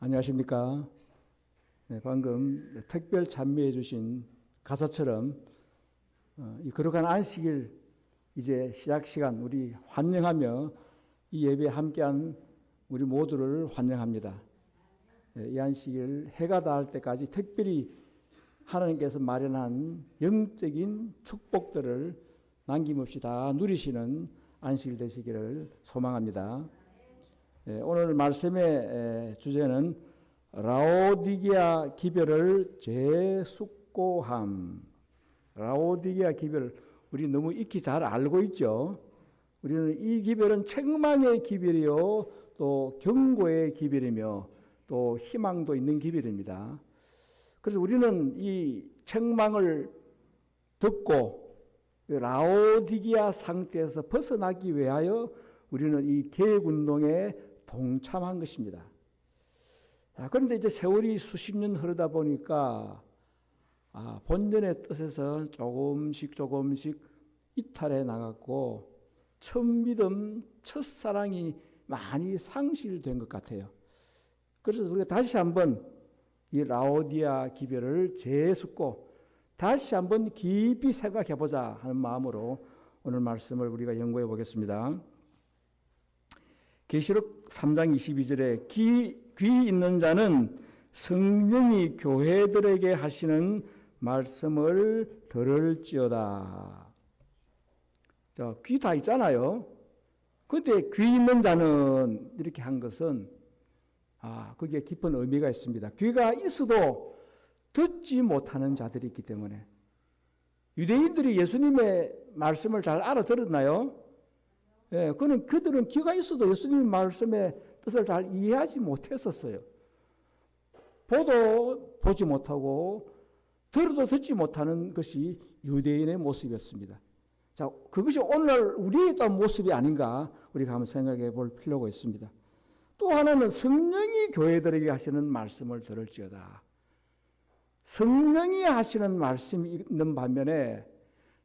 안녕하십니까? 네, 방금 특별 찬미해 주신 가사처럼 이 거룩한 안식일 이제 시작 시간 우리 환영하며 이 예배에 함께한 우리 모두를 환영합니다. 이 안식일 해가 닿을 때까지 특별히 하나님께서 마련한 영적인 축복들을 남김없이 다 누리시는 안식일 되시기를 소망합니다. 오늘 말씀의 주제는 라오디게아 기별을 재숙고함. 라오디게아 기별, 우리 너무 익히 잘 알고 있죠. 우리는 이 기별은 책망의 기별이요, 또 경고의 기별이며 또 희망도 있는 기별입니다. 그래서 우리는 이 책망을 듣고 라오디게아 상태에서 벗어나기 위하여 우리는 이 개혁운동에 동참한 것입니다. 그런데 이제 세월이 수십 년 흐르다 보니까 본전의 뜻에서 조금씩 이탈해 나갔고 첫 믿음, 첫사랑이 많이 상실된 것 같아요. 그래서 우리가 다시 한번 이 라오디게아 기별을 재숙고 다시 한번 깊이 생각해 보자 하는 마음으로 오늘 말씀을 우리가 연구해 보겠습니다. 계시록 3장 22절에 귀 있는 자는 성령이 교회들에게 하시는 말씀을 들을지어다. 자, 귀 다 있잖아요. 그런데 귀 있는 자는 이렇게 한 것은 거기에 깊은 의미가 있습니다. 귀가 있어도 듣지 못하는 자들이 있기 때문에. 유대인들이 예수님의 말씀을 잘 알아들었나요? 그들은 귀가 있어도 예수님의 말씀의 뜻을 잘 이해하지 못했었어요. 보지 못하고 들어도 듣지 못하는 것이 유대인의 모습이었습니다. 자, 그것이 오늘 우리의 또 모습이 아닌가 우리가 한번 생각해 볼 필요가 있습니다. 또 하나는 성령이 교회들에게 하시는 말씀을 들을지어다. 성령이 하시는 말씀이 있는 반면에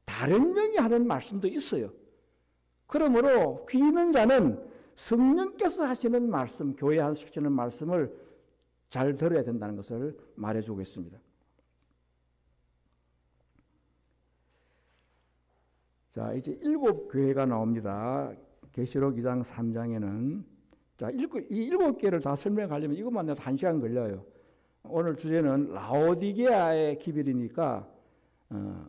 다른 영이 하는 말씀도 있어요. 그러므로 귀 있는 자는 성령께서 하시는 말씀, 교회에 하시는 말씀을 잘 들어야 된다는 것을 말해주고 있습니다. 자, 이제 7교회가 나옵니다. 계시록 2장 3장에는 자, 이 7개를 다 설명하려면 이것만 해도 1시간 걸려요. 오늘 주제는 라오디게아의 기별이니까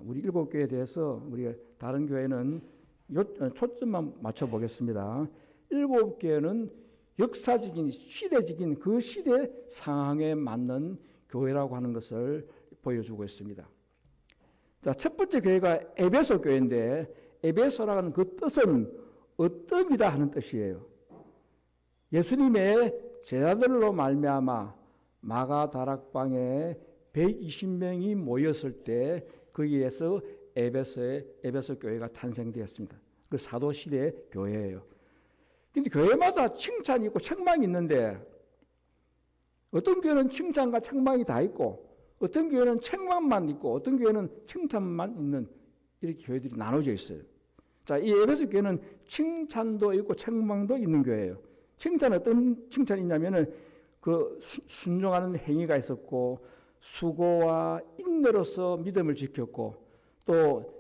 우리 7교회에 대해서 우리가 다른 교회는 초점만 맞춰보겠습니다. 7교회는 역사적인 시대적인 그 시대 상황에 맞는 교회라고 하는 것을 보여주고 있습니다. 자, 첫 번째 교회가 에베소 교회인데 에베소라는 그 뜻은 어뜸이다 하는 뜻이에요. 예수님의 제자들로 말미암아 마가다락방에 120명이 모였을 때 거기에서 에베소 교회가 탄생되었습니다. 그 사도 시대 교회예요. 근데 교회마다 칭찬이 있고 책망이 있는데 어떤 교회는 칭찬과 책망이 다 있고 어떤 교회는 책망만 있고 어떤 교회는 칭찬만 있는 이렇게 교회들이 나눠져 있어요. 자, 이 에베소 교회는 칭찬도 있고 책망도 있는 교회예요. 칭찬은 어떤 칭찬이 있냐면은 그 순종하는 행위가 있었고 수고와 인내로서 믿음을 지켰고 또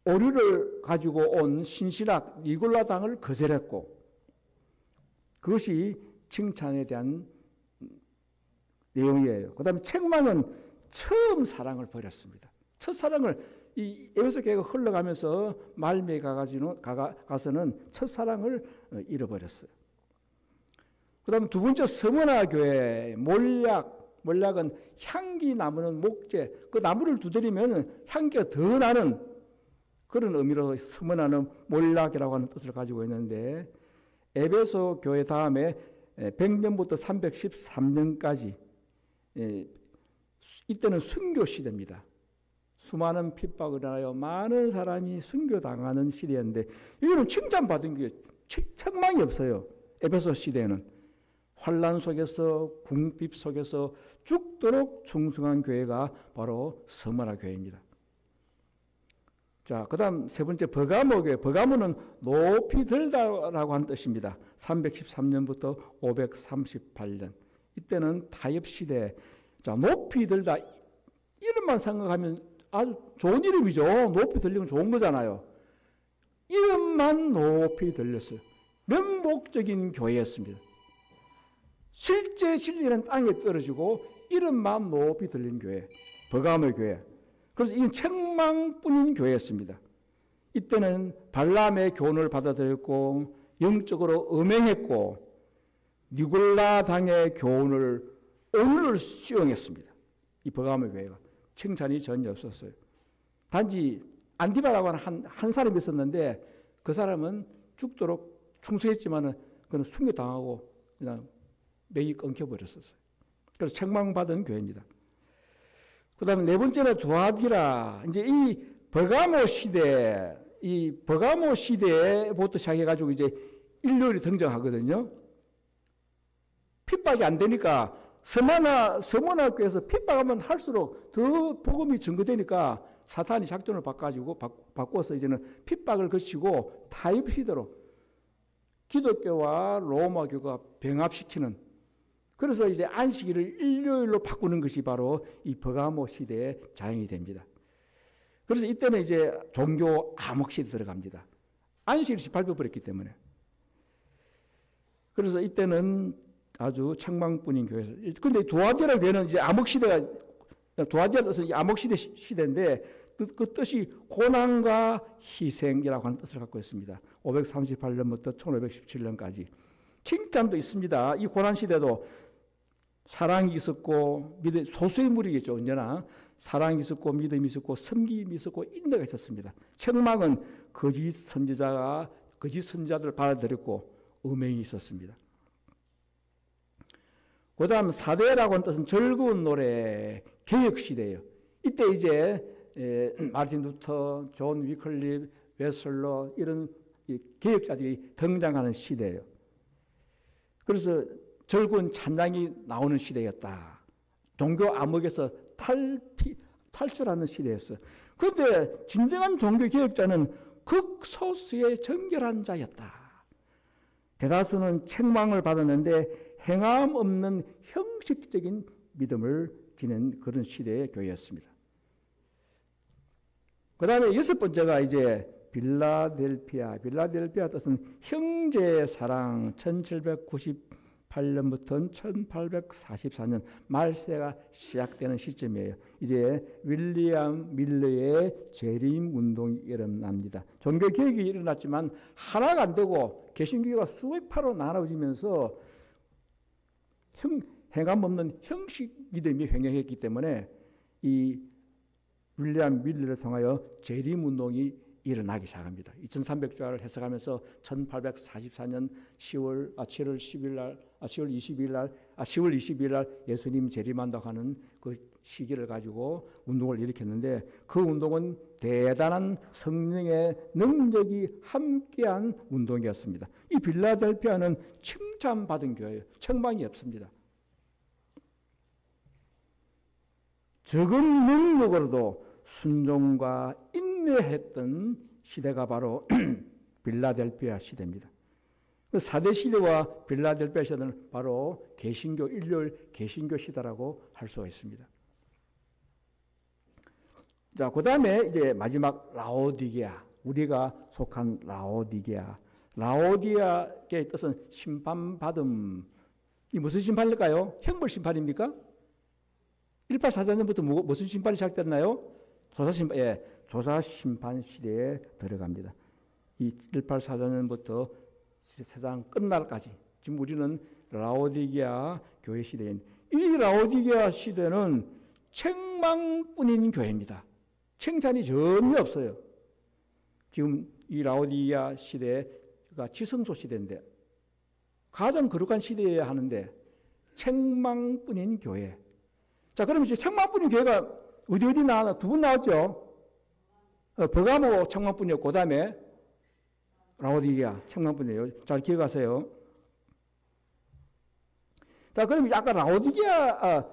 오류를 가지고 온 신실학 니골라당을 거절했고 그것이 칭찬에 대한 내용이에요. 그 다음에 책망은 처음 사랑을 버렸습니다. 첫사랑을 이 에베소 교회가 흘러가면서 말미에 가서는 첫사랑을 잃어버렸어요. 그 다음에 두 번째 서머나 교회 몰약은 향기 나무는 목재, 그 나무를 두드리면 향기가 더 나는 그런 의미로 서머나는 몰락이라고 하는 뜻을 가지고 있는데 에베소 교회 다음에 100년부터 313년까지 이때는 순교 시대입니다. 수많은 핍박을 하여 많은 사람이 순교당하는 시대였는데 이거는 칭찬받은 게 책망이 없어요. 에베소 시대에는 환란 속에서 궁핍 속에서 죽도록 충성한 교회가 바로 서머나 교회입니다. 자, 그 다음 세 번째 버가모 교회. 버가모는 높이 들다라고 하는 뜻입니다. 313년부터 538년. 이때는 타협 시대. 자, 높이 들다. 이름만 생각하면 아주 좋은 이름이죠. 높이 들리면 좋은 거잖아요. 이름만 높이 들렸어요. 명목적인 교회였습니다. 실제 진리는 땅에 떨어지고 이름만 높이 들린 교회, 버가모의 교회. 그래서 이건 책망뿐인 교회였습니다. 이때는 발람의 교훈을 받아들였고 영적으로 음행했고 니골라 당의 교훈을 오늘 수용했습니다. 이 버가모의 교회가 칭찬이 전혀 없었어요. 단지 안디바라고 하는 한 사람이 있었는데 그 사람은 죽도록 충성했지만은 그는 순교당하고 그냥 맥이 끊겨버렸었어요. 그래서 책망받은 교회입니다. 그 다음에 네 번째는 두아디라. 이제 이 버가모 시대부터 시작해가지고 이제 인류를 등장하거든요. 핍박이 안 되니까 서문학교에서 핍박하면 할수록 더 복음이 증거되니까 사탄이 작전을 바꿔서 이제는 핍박을 거치고 타입 시대로 기독교와 로마교가 병합시키는, 그래서 이제 안식일을 일요일로 바꾸는 것이 바로 이 버가모 시대의 자행이 됩니다. 그래서 이때는 이제 종교 암흑 시대 들어갑니다. 안식일이 밟혀버렸기 때문에. 그래서 이때는 아주 책망뿐인 교회에서. 근데 두아디라 교회는 이제 암흑 시대가, 두아디라 뜻은 암흑 시대인데 그 뜻이 고난과 희생이라고 하는 뜻을 갖고 있습니다. 538년부터 1517년까지. 칭찬도 있습니다. 이 고난 시대도 사랑이 있었고 소수의 무리겠죠. 언제나 사랑이 있었고 믿음이 있었고 섬김이 있었고 인내가 있었습니다. 책망은 거짓 선지자들을 받아들였고 음행이 있었습니다. 그 다음 사대라고 하는 뜻은 즐거운 노래, 개혁시대예요. 이때 이제 마르틴 루터, 존 위클립, 웨슬러 이런 개혁자들이 등장하는 시대예요. 그래서 즐거운 찬양이 나오는 시대였다. 종교 암흑에서 탈출하는 시대였어요. 그런데 진정한 종교 개혁자는 극소수의 정결한 자였다. 대다수는 책망을 받았는데 행함 없는 형식적인 믿음을 지닌 그런 시대의 교회였습니다. 그 다음에 여섯 번째가 이제 빌라델피아 뜻은 형제의 사랑. 1798년부터 1844년 말세가 시작되는 시점이에요. 이제 윌리엄 밀러의 재림 운동이 일어납니다. 종교 개혁이 일어났지만 하나가 안 되고 개신교가 수백 파로 나눠지면서 행함 없는 형식 믿음이 횡행했기 때문에 이 윌리엄 밀러를 통하여 재림 운동이 일어나기 시작합니다. 2300주야를 해석하면서 1844년 10월 20일 날 예수님 재림한다고 하는 그 시기를 가지고 운동을 일으켰는데 그 운동은 대단한 성령의 능력이 함께한 운동이었습니다. 이 빌라델피아는 칭찬받은 교회예요. 책망이 없습니다. 적은 능력으로도 순종과 인내했던 시대가 바로 빌라델피아 시대입니다. 사대 시대와 빌라델피아 시대는 바로 개신교 일요일 개신교 시대라고 할 수가 있습니다. 자, 그 다음에 이제 마지막 라오디게아, 우리가 속한 라오디게아. 라오디게아의 뜻은 심판받음. 이 무슨 심판일까요? 형벌 심판입니까? 1844년부터 무슨 심판이 시작됐나요? 조사 심판 시대에 들어갑니다. 이 1844년부터 세상 끝날까지 지금 우리는 라오디게아 교회 시대인, 이 라오디게아 시대는 책망뿐인 교회입니다. 칭찬이 전혀 없어요. 지금 이 라오디게아 시대가 지성소 시대인데 가장 거룩한 시대여야 하는데 책망뿐인 교회. 자, 그럼 이제 책망뿐인 교회가 어디 나왔나? 두 분 나왔죠. 버가모 책망뿐이었고, 그 다음에 라오디게아 책망뿐이에요. 잘 기억하세요. 자, 그럼 아까 라오디게아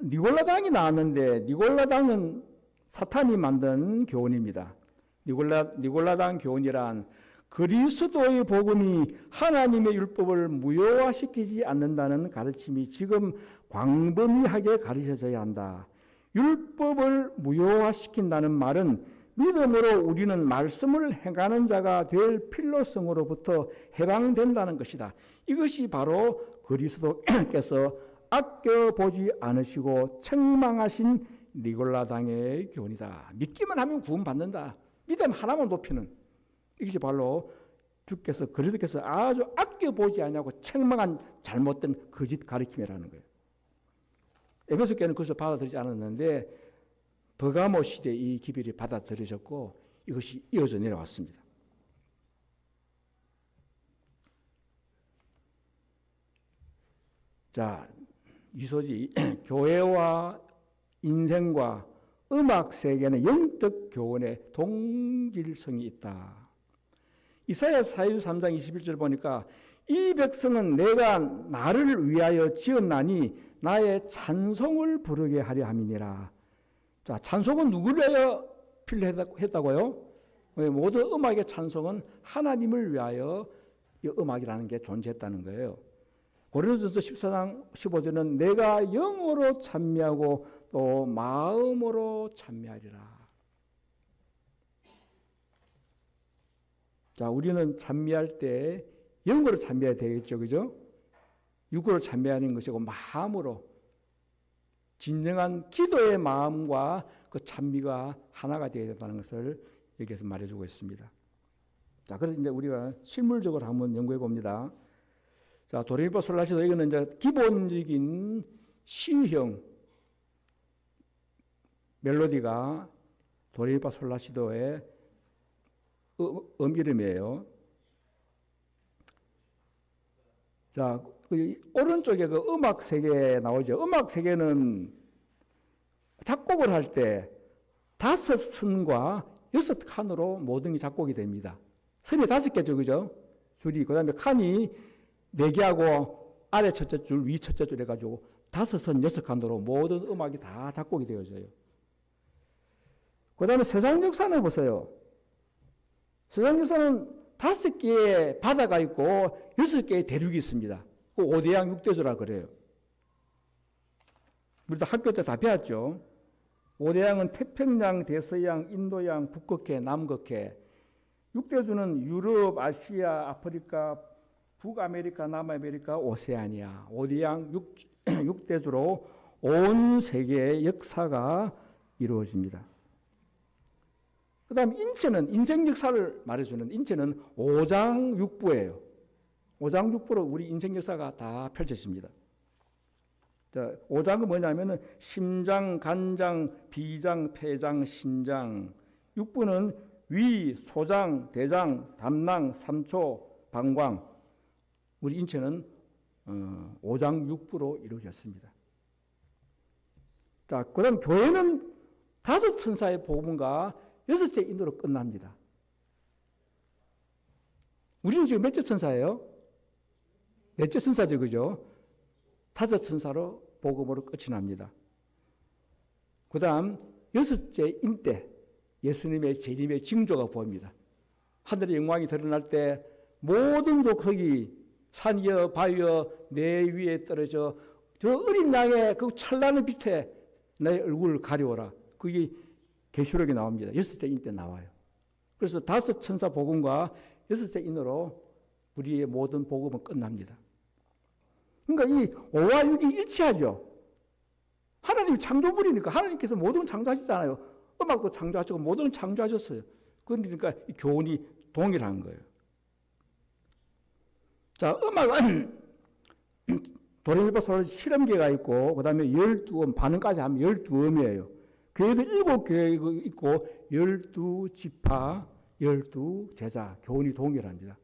니골라당이 나왔는데, 니골라당은 사탄이 만든 교훈입니다. 니골라당 교훈이란 그리스도의 복음이 하나님의 율법을 무효화시키지 않는다는 가르침이 지금 광범위하게 가르쳐져야 한다. 율법을 무효화시킨다는 말은 믿음으로 우리는 말씀을 행하는 자가 될 필요성으로부터 해방된다는 것이다. 이것이 바로 그리스도께서 아껴보지 않으시고 책망하신 니골라당의 교훈이다. 믿기만 하면 구원받는다. 믿음 하나만 높이는 이것이 바로 주께서 그리스도께서 아주 아껴보지 않냐고 책망한 잘못된 거짓 가르침이라는 거예요. 에베소 교회는 그것을 받아들이지 않았는데 버가모 시대에 이 기별이 받아들여졌고 이것이 이어져 내려왔습니다. 자, 이소지 교회와 인생과 음악 세계는 영적 교훈의 동질성이 있다. 이사야 43장 21절 보니까 이 백성은 내가 나를 위하여 지었나니 나의 찬송을 부르게 하려 함이니라. 자, 찬송은 누구를 위하여 필요했다고요? 모든 음악의 찬송은 하나님을 위하여 이 음악이라는 게 존재했다는 거예요. 고린도전서 14장 15절은 내가 영으로 찬미하고 또 마음으로 찬미하리라. 자, 우리는 찬미할 때 영으로 찬미해야 되겠죠, 그죠? 육으로 찬미하는 것이고 마음으로 진정한 기도의 마음과 그 찬미가 하나가 되어야 된다는 것을 여기에서 말해주고 있습니다. 자, 그래서 이제 우리가 실물적으로 한번 연구해 봅니다. 자, 도레미파 솔라시도 이거는 이제 기본적인 시형 멜로디가 도레미파 솔라시도의 이름이에요. 자, 오른쪽에 그 음악 세계에 나오죠. 음악 세계는 작곡을 할 때 5선과 6칸으로 모든 게 작곡이 됩니다. 선이 5개죠, 그죠? 줄이. 그 다음에 칸이 4개하고 아래 첫째 줄, 위 첫째 줄 해가지고 5선, 6칸으로 모든 음악이 다 작곡이 되어져요. 그 다음에 세상 역사는 보세요. 세상 역사는 5개의 바다가 있고 6개의 대륙이 있습니다. 그 5대양 6대조라 그래요. 우리도 학교 때 다 배웠죠. 5대양은 태평양, 대서양, 인도양, 북극해, 남극해. 6대주는 유럽, 아시아, 아프리카, 북아메리카, 남아메리카, 오세아니아. 5대양 6대주로 온 세계의 역사가 이루어집니다. 그 다음 인체는 인생 역사를 말해주는 인체는 5장육부예요. 5장육부로 우리 인생 역사가 다 펼쳐집니다. 자, 5장은 뭐냐면은 심장, 간장, 비장, 폐장, 신장. 6부는 위, 소장, 대장, 담낭, 삼초, 방광. 우리 인체는 5장육부로 이루어졌습니다. 자, 그다음 교회는 5 천사의 복음과 6째 인도로 끝납니다. 우리는 지금 몇째 천사예요? 4째 천사죠, 그죠? 5 천사로 복음으로 끝이 납니다. 그 다음 6째 인때 예수님의 재림의 징조가 보입니다. 하늘의 영광이 드러날 때 모든 족속이 산이여 바위여 내 위에 떨어져 저 어린 양의 그 찬란한 빛에 내 얼굴을 가려워라. 그게 계시록에 나옵니다. 6째 인 때 나와요. 그래서 5 천사 복음과 6째 인으로 우리의 모든 복음은 끝납니다. 그러니까 이 5와 6이 일치하죠. 하나님이 창조물이니까 하나님께서 모든 걸 창조하셨잖아요. 음악도 창조하시고 모든 걸 창조하셨어요. 그러니까 이 교훈이 동일한 거예요. 자, 음악은 도레미파솔 실험계가 있고 그 다음에 12음, 반음까지 하면 12음이에요. 교회도 7교회 있고 12지파, 12제자, 교훈이 동일합니다.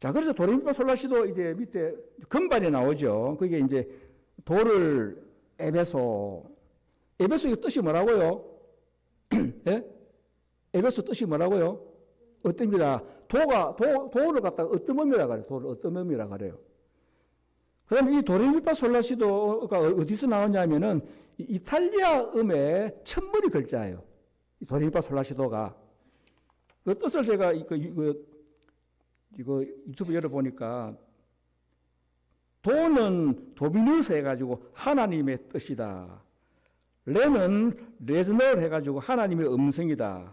자, 그래서 도레미파솔라시도 이제 밑에 건반에 나오죠. 그게 이제 도를 에베소 이거 뜻이 뭐라고요? 예? 에베소 뜻이 뭐라고요? 어떤입니다. 도를 갖다가 어떤 음이라 그래요. 도를 어떤 음이라 그래요. 그 다음에 이 도레미파솔라시도가 어디서 나오냐면은 이탈리아 음의 첫머리 글자예요. 이 도레미파솔라시도가. 그 뜻을 제가 이거 유튜브 열어보니까 도는 도미누스 해가지고 하나님의 뜻이다. 레는 레즈널 해가지고 하나님의 음성이다.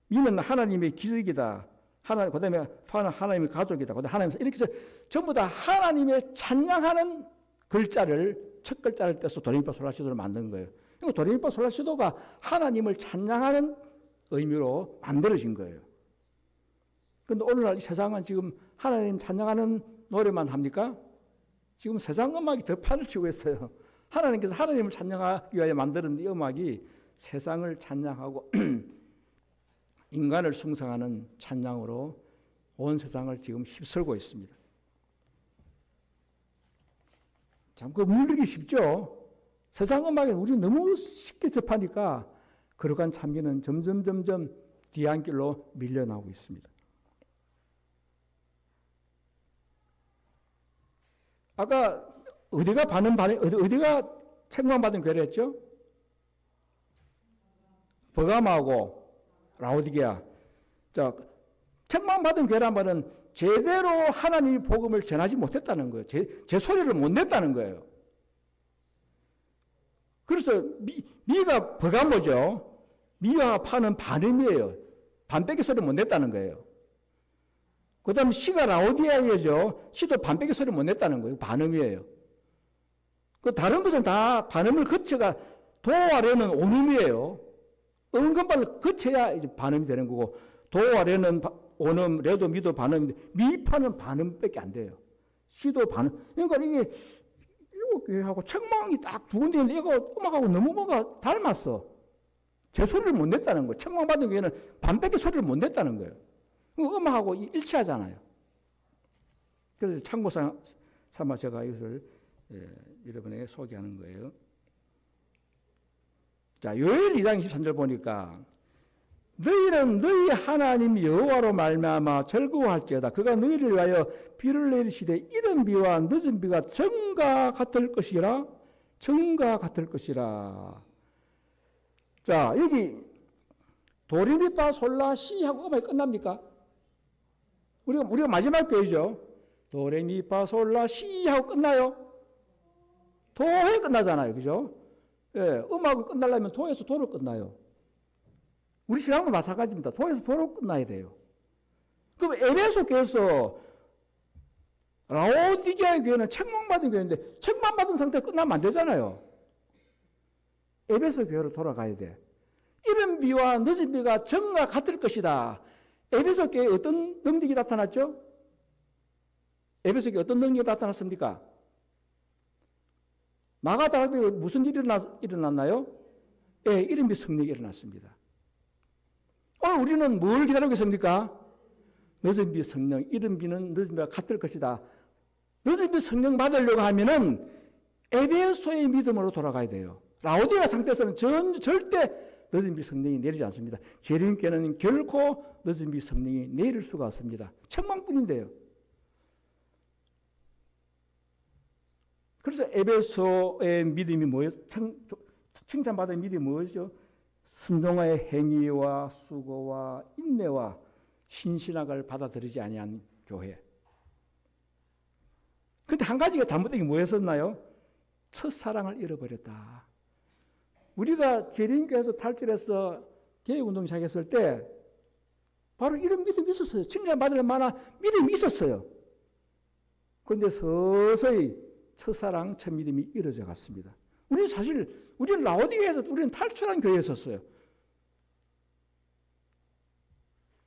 미는 하나님의 기적이다. 그다음에 하나님의 가족이다. 그다음에 하나님 이렇게 해서 전부 다 하나님의 찬양하는 글자를 첫 글자를 떼서 도레미파솔라시도를 만든 거예요. 그러니까 도레미파솔라시도가 하나님을 찬양하는 의미로 만들어진 거예요. 그런데 오늘날 이 세상은 지금 하나님 찬양하는 노래만 합니까? 지금 세상 음악이 더 판을 치고 있어요. 하나님께서 하나님을 찬양하기 위하여 만드는 이 음악이 세상을 찬양하고 인간을 숭상하는 찬양으로 온 세상을 지금 휩쓸고 있습니다. 참 그 물리기 쉽죠. 세상 음악에 우리 너무 쉽게 접하니까 거룩한 찬미는 점점 뒤안길로 밀려나오고 있습니다. 아까 어디가 책망받은 교회랬죠? 버가마하고 라오디게아. 자, 책망받은 교회란 말은 제대로 하나님의 복음을 전하지 못했다는 거예요. 제 소리를 못 냈다는 거예요. 그래서 미가 버가모죠. 미와 파는 반음이에요. 반빼기 소리를 못 냈다는 거예요. 그 다음에 시가 라오디게아죠. 시도 반빼기 소리를 못 냈다는 거예요. 반음이에요. 그 다른 것은 다 반음을 거쳐가 도 아래는 온음이에요. 음금발을 거쳐야 이제 반음이 되는 거고 도 아래는 온음, 레도, 미도 반음인데 미파는 반음밖에 안 돼요. 시도 반음. 그러니까 이게 일곱 교회하고 책망이 딱 두 군데 있는데 이거 음악하고 너무 뭐가 닮았어. 제 소리를 못 냈다는 거예요. 책망받은 교회는 반밖에 소리를 못 냈다는 거예요. 음악하고 일치하잖아요. 그래서 참고 삼아 제가 이것을 여러분에게 소개하는 거예요. 자, 요엘 2장 23절 보니까 너희는 너희 하나님 여호와로 말미암아 즐거워할지어다. 그가 너희를 위하여 비를 내리시되 이른 비와 늦은 비가 정과 같을 것이라. 정과 같을 것이라. 자, 여기 도레미파 솔라 시 하고 음악이 끝납니까? 우리가 마지막 교회죠. 도레미파 솔라 시 하고 끝나요? 도에 끝나잖아요. 그죠? 예, 음악이 끝나려면 도에서 도로 끝나요. 우리 신앙도 마찬가지입니다. 도에서 도로 끝나야 돼요. 그럼 에베소 교회에서 라오디게아 교회는 책망받은 교회인데 책망받은 상태로 끝나면 안 되잖아요. 에베소 교회로 돌아가야 돼. 이른 비와 늦은 비가 정과 같을 것이다. 에베소 교회에 어떤 능력이 나타났죠? 에베소 교회에 어떤 능력이 나타났습니까? 마가다락방에 무슨 일이 일어났나요? 예, 이른 비 성령이 일어났습니다. 오늘 우리는 뭘 기다리고 있습니까? 늦은 비 성령, 이른 비는 늦은 비가 같을 것이다. 늦은 비 성령 받으려고 하면은 에베소의 믿음으로 돌아가야 돼요. 라오디게아 상태에서는 절대 늦은 비 성령이 내리지 않습니다. 재림교회는 결코 늦은 비 성령이 내릴 수가 없습니다. 천만뿐인데요. 그래서 에베소의 믿음이 뭐예요? 칭찬받은 믿음이 뭐죠? 순종의 행위와 수고와 인내와 신신학을 받아들이지 아니한 교회. 근데 한 가지가 잘못된 게 뭐였었나요? 첫사랑을 잃어버렸다. 우리가 재림교회에서 탈출해서 개혁운동 시작했을 때 바로 이런 믿음이 있었어요. 칭찬받을 만한 믿음이 있었어요. 그런데 서서히 첫사랑, 첫 믿음이 이루어져 갔습니다. 우리는 라오디게아에서 우리는 탈출한 교회였었어요.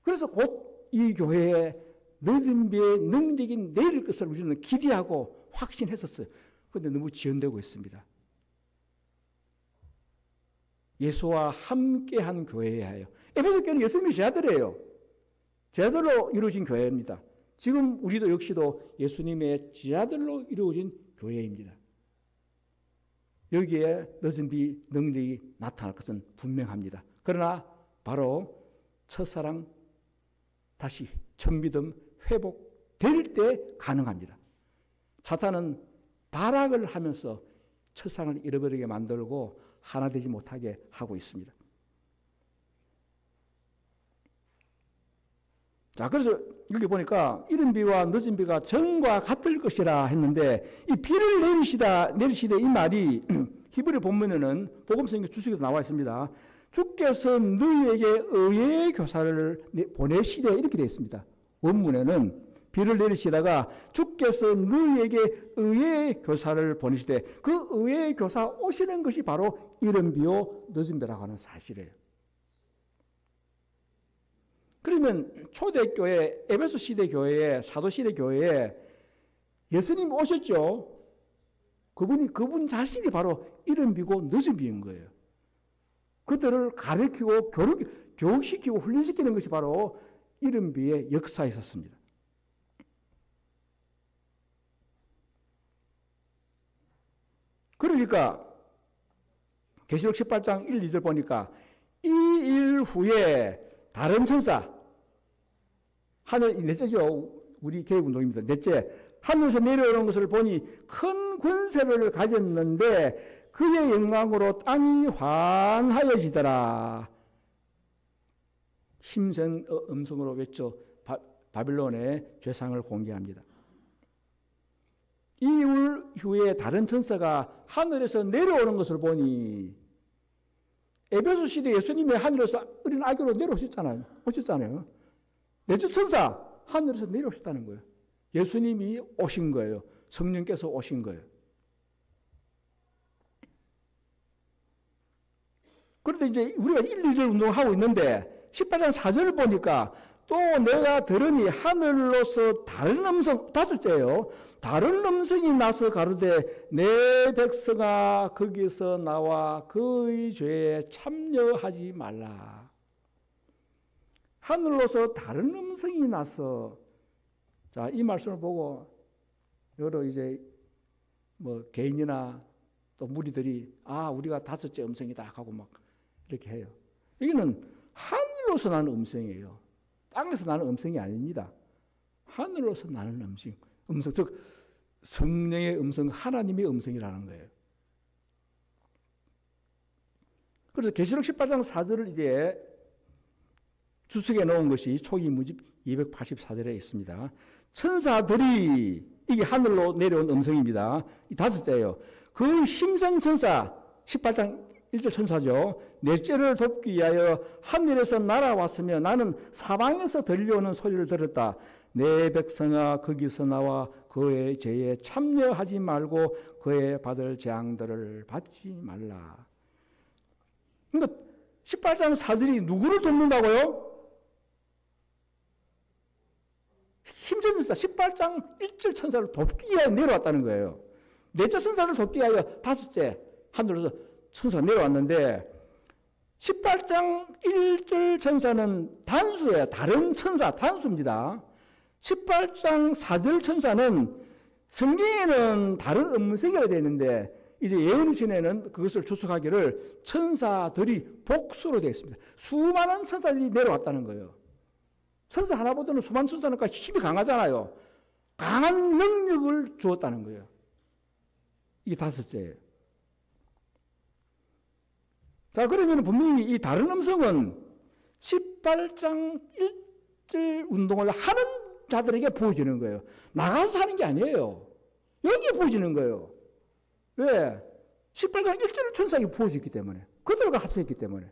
그래서 곧 이 교회에 늦은 비의 능력이 내릴 것을 우리는 기대하고 확신했었어요. 그런데 너무 지연되고 있습니다. 예수와 함께한 교회여야 해요. 에베소 교회는 예수님이 제자들이에요. 제자들로 이루어진 교회입니다. 지금 우리도 역시도 예수님의 제자들로 이루어진 교회입니다. 여기에 늦은 비 능력이 나타날 것은 분명합니다. 그러나 바로 첫사랑 다시 첫믿음 회복될 때 가능합니다. 사탄은 발악을 하면서 첫사랑을 잃어버리게 만들고 하나 되지 못하게 하고 있습니다. 자, 그래서 여기 보니까 이른 비와 늦은 비가 전과 같을 것이라 했는데 이 비를 내리시되 이 말이 히브리 본문에는 복음성경 주석에도 나와 있습니다. 주께서 너희에게 의의 교사를 보내시되 이렇게 되어 있습니다. 원문에는 비를 내리시다가 주께서 너희에게 의의 교사를 보내시되 그 의의 교사 오시는 것이 바로 이른 비요 늦은 비라고 하는 사실이에요. 그러면 초대교회, 에베소 시대 교회에, 사도 시대 교회에 예수님 오셨죠. 그분 자신이 바로 이른 비고 늦은 비인 거예요. 그들을 가르치고 교육시키고 훈련시키는 것이 바로 이른 비의 역사였었습니다. 그러니까 계시록 18장 1, 2절 보니까 이 일 후에 다른 천사, 하늘, 넷째죠. 우리 개혁운동입니다. 넷째, 하늘에서 내려오는 것을 보니 큰 권세를 가졌는데 그의 영광으로 땅이 환하여지더라. 힘센 음성으로 외쳐 바빌론의 죄상을 공개합니다. 이 일 후에 다른 천사가 하늘에서 내려오는 것을 보니 에베소 시대 예수님이 하늘에서 어린 아기로 내려오셨잖아요. 넷째 천사 하늘에서 내려오셨다는 거예요. 예수님이 오신 거예요. 성령께서 오신 거예요. 그런데 이제 우리가 1, 2절 운동하고 있는데 18장 4절을 보니까 또 내가 들으니 하늘로서 다른 음성, 다섯째예요. 다른 음성이 나서 가로되 내 백성아 거기서 나와 그의 죄에 참여하지 말라. 하늘로서 다른 음성이 나서, 자, 이 말씀을 보고 여러 이제 뭐 개인이나 또 무리들이 우리가 다섯째 음성이다 하고 막 이렇게 해요. 여기는 하늘로서 나는 음성이에요. 땅에서 나는 음성이 아닙니다. 하늘로서 나는 음성, 즉 성령의 음성, 하나님의 음성이라는 거예요. 그래서 계시록 18장 4절을 이제 주석에 놓은 것이 초기 무집 284절에 있습니다. 천사들이, 이게 하늘로 내려온 음성입니다. 이 다섯째예요. 그 힘센 천사, 18장 1절 천사죠. 넷째를 돕기 위하여 하늘에서 날아왔으며 나는 사방에서 들려오는 소리를 들었다. 내 백성아 거기서 나와 그의 죄에 참여하지 말고 그의 받을 재앙들을 받지 말라. 그러니까 18장 4절이 누구를 돕는다고요? 힘센 천사, 18장 1절 천사를 돕기 위하여 내려왔다는 거예요. 넷째 천사를 돕기 위하여 다섯째 하늘에서 천사가 내려왔는데 18장 1절 천사는 단수예요. 다른 천사, 단수입니다. 18장 4절 천사는 성경에는 다른 음성이라고 되어 있는데 이제 예언신에는 그것을 주석하기를 천사들이 복수로 되어 있습니다. 수많은 천사들이 내려왔다는 거예요. 천사 하나보다는 수많은 천사니까 힘이 강하잖아요. 강한 능력을 주었다는 거예요. 이게 다섯째예요. 자, 그러면 분명히 이 다른 음성은 18장 1절 운동을 하는 자들에게 부어지는 거예요. 나가서 하는 게 아니에요. 여기에 부어지는 거예요. 왜? 18장 1절 천사에게 부어졌기 때문에. 그들과 합세했기 때문에.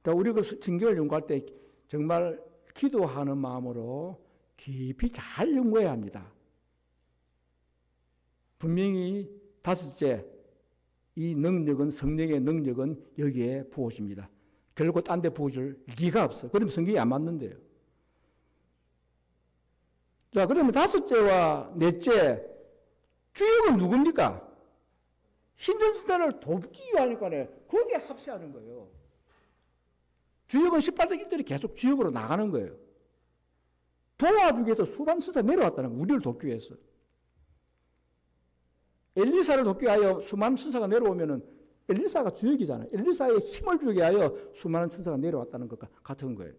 자, 우리가 성경을 연구할 때 정말 기도하는 마음으로 깊이 잘 연구해야 합니다. 분명히 다섯째, 이 능력은, 성령의 능력은 여기에 부어집니다. 결국 딴 데 부어줄 리가 없어. 그러면 성경이 안 맞는데요. 자, 그러면 다섯째와 넷째, 주역은 누굽니까? 힘든 수단을 돕기 위하니까 거기에 합세하는 거예요. 주역은 18장 1절이 계속 주역으로 나가는 거예요. 도와주기 위해서 수많은 천사 내려왔다는 거예요. 우리를 돕기 위해서. 엘리사를 돕기 위하여 수많은 천사가 내려오면은 엘리사가 주역이잖아요. 엘리사의 힘을 주기 위하여 수많은 천사가 내려왔다는 것과 같은 거예요.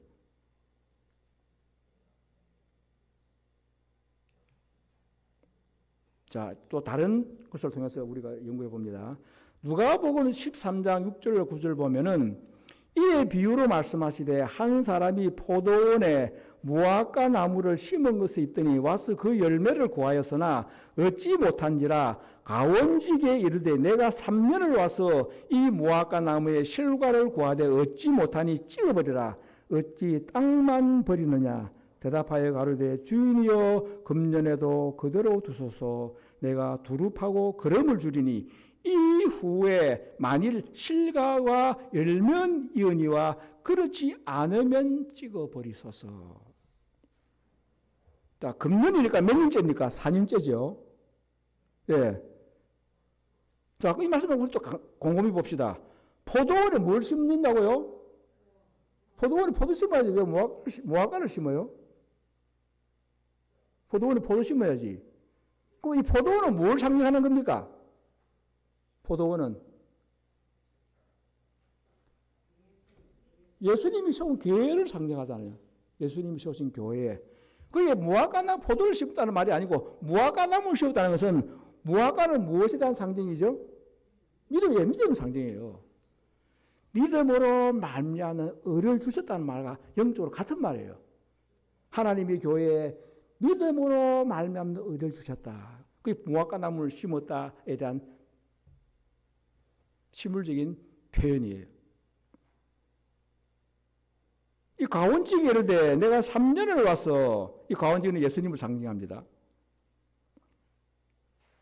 자, 또 다른 것을 통해서 우리가 연구해 봅니다. 누가복음 13장 6절 9절 보면은 이에 비유로 말씀하시되 한 사람이 포도원에 무화과 나무를 심은 것이 있더니 와서 그 열매를 구하였으나 얻지 못한지라 가원직에 이르되 내가 3년을 와서 이 무화과 나무의 실과를 구하되 얻지 못하니 찍어버리라. 어찌 땅만 버리느냐. 대답하여 가로되 주인이여 금년에도 그대로 두소서. 내가 두릅하고 거름을 주리니 이후에 만일 실과가 열면 이으니와 그렇지 않으면 찍어버리소서. 자, 금년이니까 몇 년째입니까? 4년째죠. 예. 자, 이 말씀을 우리 또 곰곰이 봅시다. 포도원에 뭘 심는다고요? 포도원에 포도 심어야지. 왜 무화과를 심어요? 포도원에 포도 심어야지. 그럼 이 포도원은 뭘 상징하는 겁니까? 포도원은 예수님이 세운 교회를 상징하잖아요. 예수님이 세우신 교회. 그게 무화과나무 포도를 심었다는 말이 아니고 무화과나무를 심었다는 것은 무화과는 무엇에 대한 상징이죠? 믿음이에요. 믿음 상징이에요. 믿음으로 말미암는 의를 주셨다는 말과 영적으로 같은 말이에요. 하나님이 교회에 믿음으로 말미암는 의를 주셨다. 그게 무화과나무를 심었다에 대한 실물적인 표현이에요. 이 가원직에 이르되 내가 3년을 와서, 이 가원직은 예수님을 상징합니다.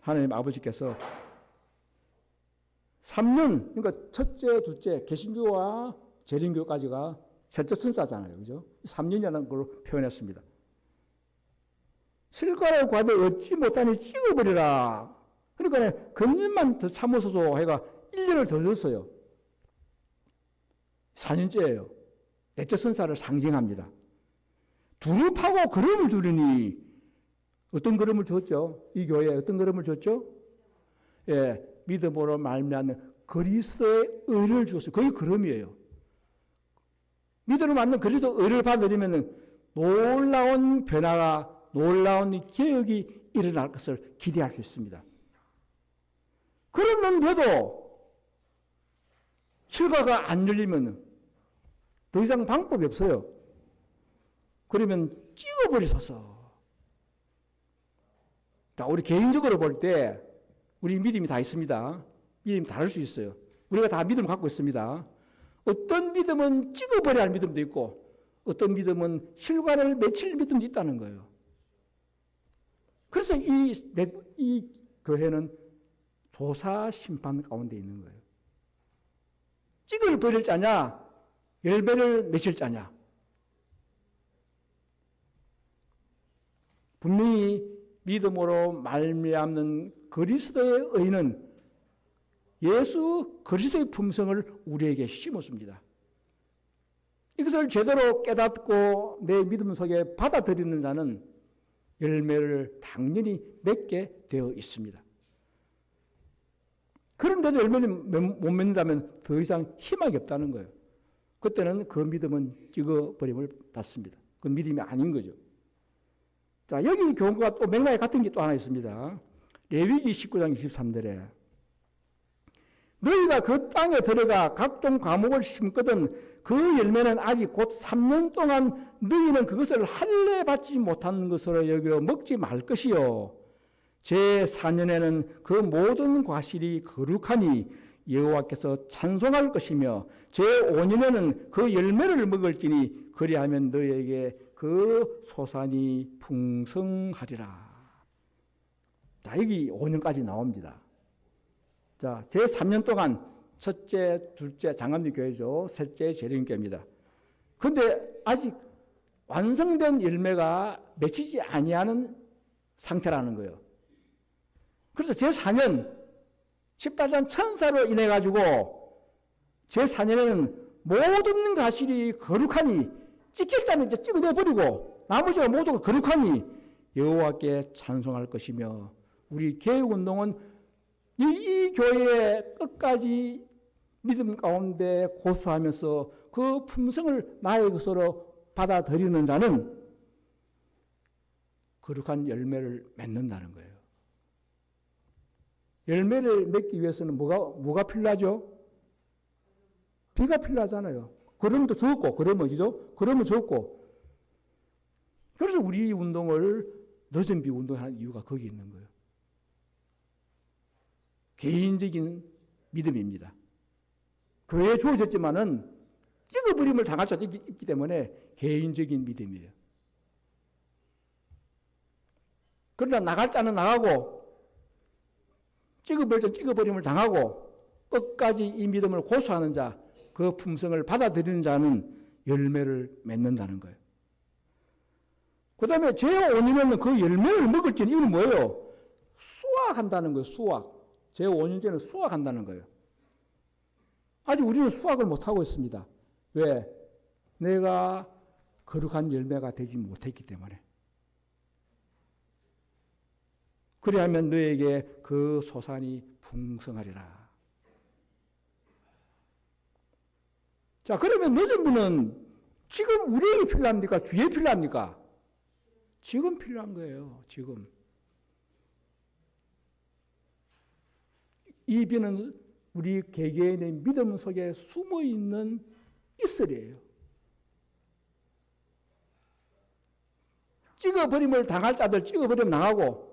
하나님 아버지께서 3년, 그러니까 첫째, 둘째, 개신교와 재림교까지가 셋째 천사잖아요. 그죠? 3년이라는 걸로 표현했습니다. 실과를 구하되 얻지 못하니 찍어버리라. 그러니까 금년만 더 참으소서 해가 1년을 더 줬어요. 4년째예요. 넷째 천사를 상징합니다. 두릅하고 거름을 두르니 어떤 거름을 줬죠? 이 교회에 어떤 거름을 줬죠? 예, 믿음으로 말미암는 그리스도의 의를 주었어요. 그게 거름이에요. 믿음으로 맞는 그리스도 의를 받으려면 놀라운 변화가, 놀라운 개혁이 일어날 것을 기대할 수 있습니다. 그랬는데도 실과가 안 열리면 더 이상 방법이 없어요. 그러면 찍어버리소서. 자, 우리 개인적으로 볼 때 우리 믿음이 다 있습니다. 믿음이 다를 수 있어요. 우리가 다 믿음을 갖고 있습니다. 어떤 믿음은 찍어버려야 할 믿음도 있고 어떤 믿음은 실과를 맺힐 믿음도 있다는 거예요. 그래서 이 교회는 조사 심판 가운데 있는 거예요. 찍을 버릴 자냐, 열매를 맺힐 자냐. 분명히 믿음으로 말미암는 그리스도의 의는 예수 그리스도의 품성을 우리에게 심었습니다. 이것을 제대로 깨닫고 내 믿음 속에 받아들이는 자는 열매를 당연히 맺게 되어 있습니다. 그런데도 열매를 못 맺는다면 더 이상 희망이 없다는 거예요. 그때는 그 믿음은 찍어버림을 받습니다. 그 믿음이 아닌 거죠. 자, 여기 교훈과 또 맥락이 같은 게 또 하나 있습니다. 레위기 19장 23절에 너희가 그 땅에 들어가 각종 과목을 심거든 그 열매는 아직 곧 3년 동안 너희는 그것을 할례 받지 못한 것으로 여겨 먹지 말 것이요. 제4년에는 그 모든 과실이 거룩하니 여호와께서 찬송할 것이며 제5년에는 그 열매를 먹을지니 그리하면 너희에게 그 소산이 풍성하리라. 자, 여기 5년까지 나옵니다. 자, 제3년 동안 첫째, 둘째 장암리 교회죠. 셋째 재림교회입니다. 그런데 아직 완성된 열매가 맺히지 아니하는 상태라는 거예요. 그래서 제4년 18장 천사로 인해 가지고 제4년에는 모든 가실이 거룩하니 찍힐 자는 이제 찍어내버리고 나머지가 모두가 거룩하니 여호와께 찬송할 것이며 우리 개혁운동은 이 교회의 끝까지 믿음 가운데 고수하면서 그 품성을 나의 것으로 받아들이는 자는 거룩한 열매를 맺는다는 거예요. 열매를 맺기 위해서는 뭐가 필요하죠? 비가 필요하잖아요. 그러면 또 죽었고, 그러면, 그죠? 그러면 죽었고. 그래서 우리 운동을 늦은 비 운동하는 이유가 거기 있는 거예요. 개인적인 믿음입니다. 교회에 주어졌지만은 찍어버림을 당할 수도 있기 때문에 개인적인 믿음이에요. 그러나 나갈 자는 나가고 찍어버림을 당하고 끝까지 이 믿음을 고수하는 자, 그 품성을 받아들이는 자는 열매를 맺는다는 거예요. 그 다음에 제5년에는 그 열매를 먹을지는 이유는 뭐예요? 수확한다는 거예요. 수확. 제5년째는 수확한다는 거예요. 아직 우리는 수확을 못하고 있습니다. 왜? 내가 거룩한 열매가 되지 못했기 때문에. 그리하면 너에게 그 소산이 풍성하리라. 자, 그러면 늦은 분은 지금 우리에게 필요합니까? 뒤에 필요합니까? 지금 필요한 거예요. 지금. 이 비는 우리 개개인의 믿음 속에 숨어 있는 이슬이에요. 찍어버림을 당할 자들 찍어버리면 나가고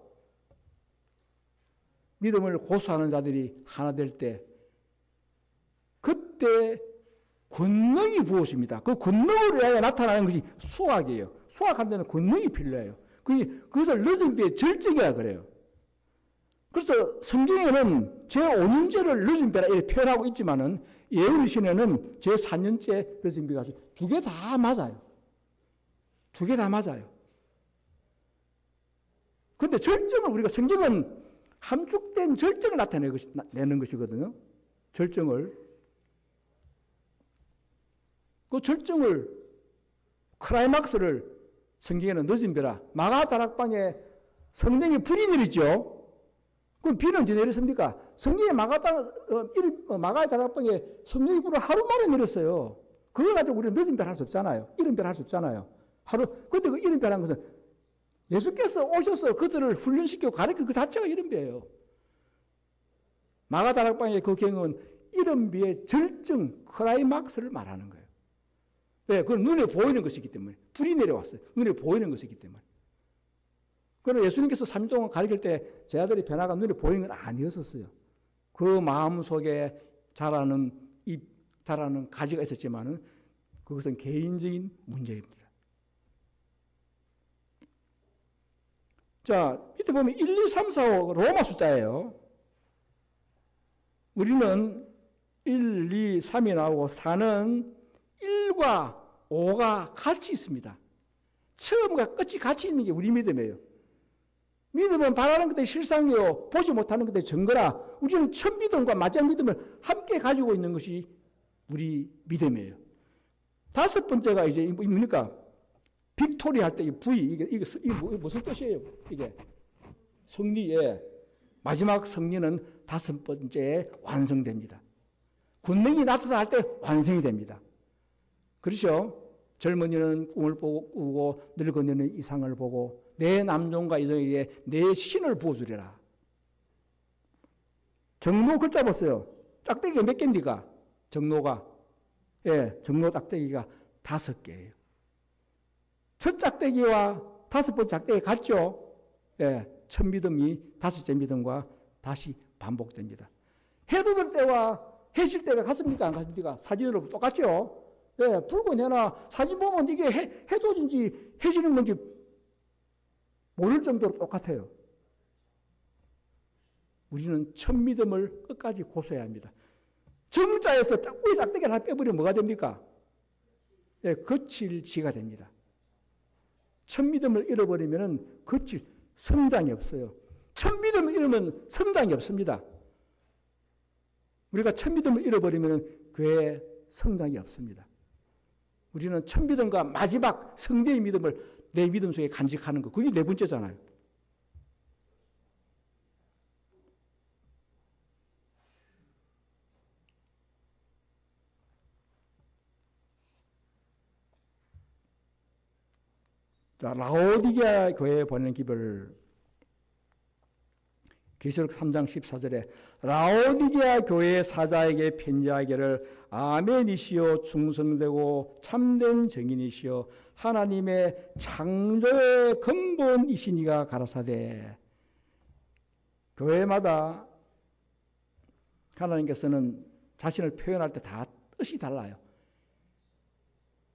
믿음을 고수하는 자들이 하나 될 때 그때 권능이 부어집니다. 그 권능으로 인하여 나타나는 것이 수확이에요. 수확하는 데는 권능이 필요해요. 그것을 늦은 비의 절정이라 그래요. 그래서 성경에는 제5년째를 늦은 비라 이렇게 표현하고 있지만은 예언신에는 제4년째 늦은 비가 두 개 다 맞아요. 두 개 다 맞아요. 그런데 절정을 우리가 성경은 함축된 절정을 나타내는 것이거든요. 절정을. 그 절정을, 클라이막스를 성경에는 늦은 비라, 마가다락방에 성령이 불이 내리죠. 그럼 비는 언제 내렸습니까? 성경에 마가다락방에 성령이 불을 하루 만에 내렸어요. 그걸 가지고 우리는 늦은 비라 할 수 없잖아요. 이른 비라 할 수 없잖아요. 근데 그 이른 비라는 것은 예수께서 오셔서 그들을 훈련시키고 가르치는 그 자체가 이른 비예요. 마가다락방의 그 경은 이른 비의 절정, 클라이막스를 말하는 거예요. 왜? 그건 눈에 보이는 것이기 때문에. 불이 내려왔어요. 눈에 보이는 것이기 때문에. 그러나 예수님께서 3일 동안 가르칠 때 제 아들의 변화가 눈에 보이는 건 아니었었어요. 그 마음 속에 자라는 가지가 있었지만은 그것은 개인적인 문제입니다. 자, 밑에 보면 1, 2, 3, 4, 5 로마 숫자예요. 우리는 1, 2, 3이 나오고 4는 1과 5가 같이 있습니다. 처음과 끝이 같이 있는 게 우리 믿음이에요. 믿음은 바라는 것들이 실상이요 보지 못하는 것들이 증거라. 우리는 첫 믿음과 마지막 믿음을 함께 가지고 있는 것이 우리 믿음이에요. 다섯 번째가 이제 뭡니까? 빅토리 할 때 이 V 이게 무슨 뜻이에요? 이게 승리의 마지막 승리는 다섯 번째에 완성됩니다. 권능이 나타날 때 완성이 됩니다. 그렇죠? 젊은이는 꿈을 꾸고 늙은이는 이상을 보고 내 남종과 이종에게 내 신을 부어주리라. 정로 글자 보세요. 짝대기가 몇 개입니까? 정로가. 예, 정로 짝대기가 5개예요. 첫 짝대기와 다섯 번째 짝대기 같죠? 예, 첫 믿음이 다섯째 믿음과 다시 반복됩니다. 해도 될 때와 해질 때가 같습니까? 안 같습니까? 사진으로 똑같죠? 예, 붉은 해나 사진 보면 이게 해돋인지 해지는 건지 모를 정도로 똑같아요. 우리는 첫 믿음을 끝까지 고수해야 합니다. 정자에서 우리 짝대기를 하나 빼버리면 뭐가 됩니까? 예, 거칠 지가 됩니다. 첫 믿음을 잃어버리면 거칠 성장이 없어요. 첫 믿음을 잃으면 성장이 없습니다. 우리가 첫 믿음을 잃어버리면 교회에 성장이 없습니다. 우리는 첫 믿음과 마지막 성대의 믿음을 내 믿음 속에 간직하는 것, 그게 네 번째잖아요. 자, 라오디게아 교회에 보내는 기별. 계시록 3장 14절에 라오디게아 교회 사자에게 편지하기를 아멘이시여 충성되고 참된 증인이시여 하나님의 창조의 근본이시니가 가라사대. 교회마다 하나님께서는 자신을 표현할 때 다 뜻이 달라요.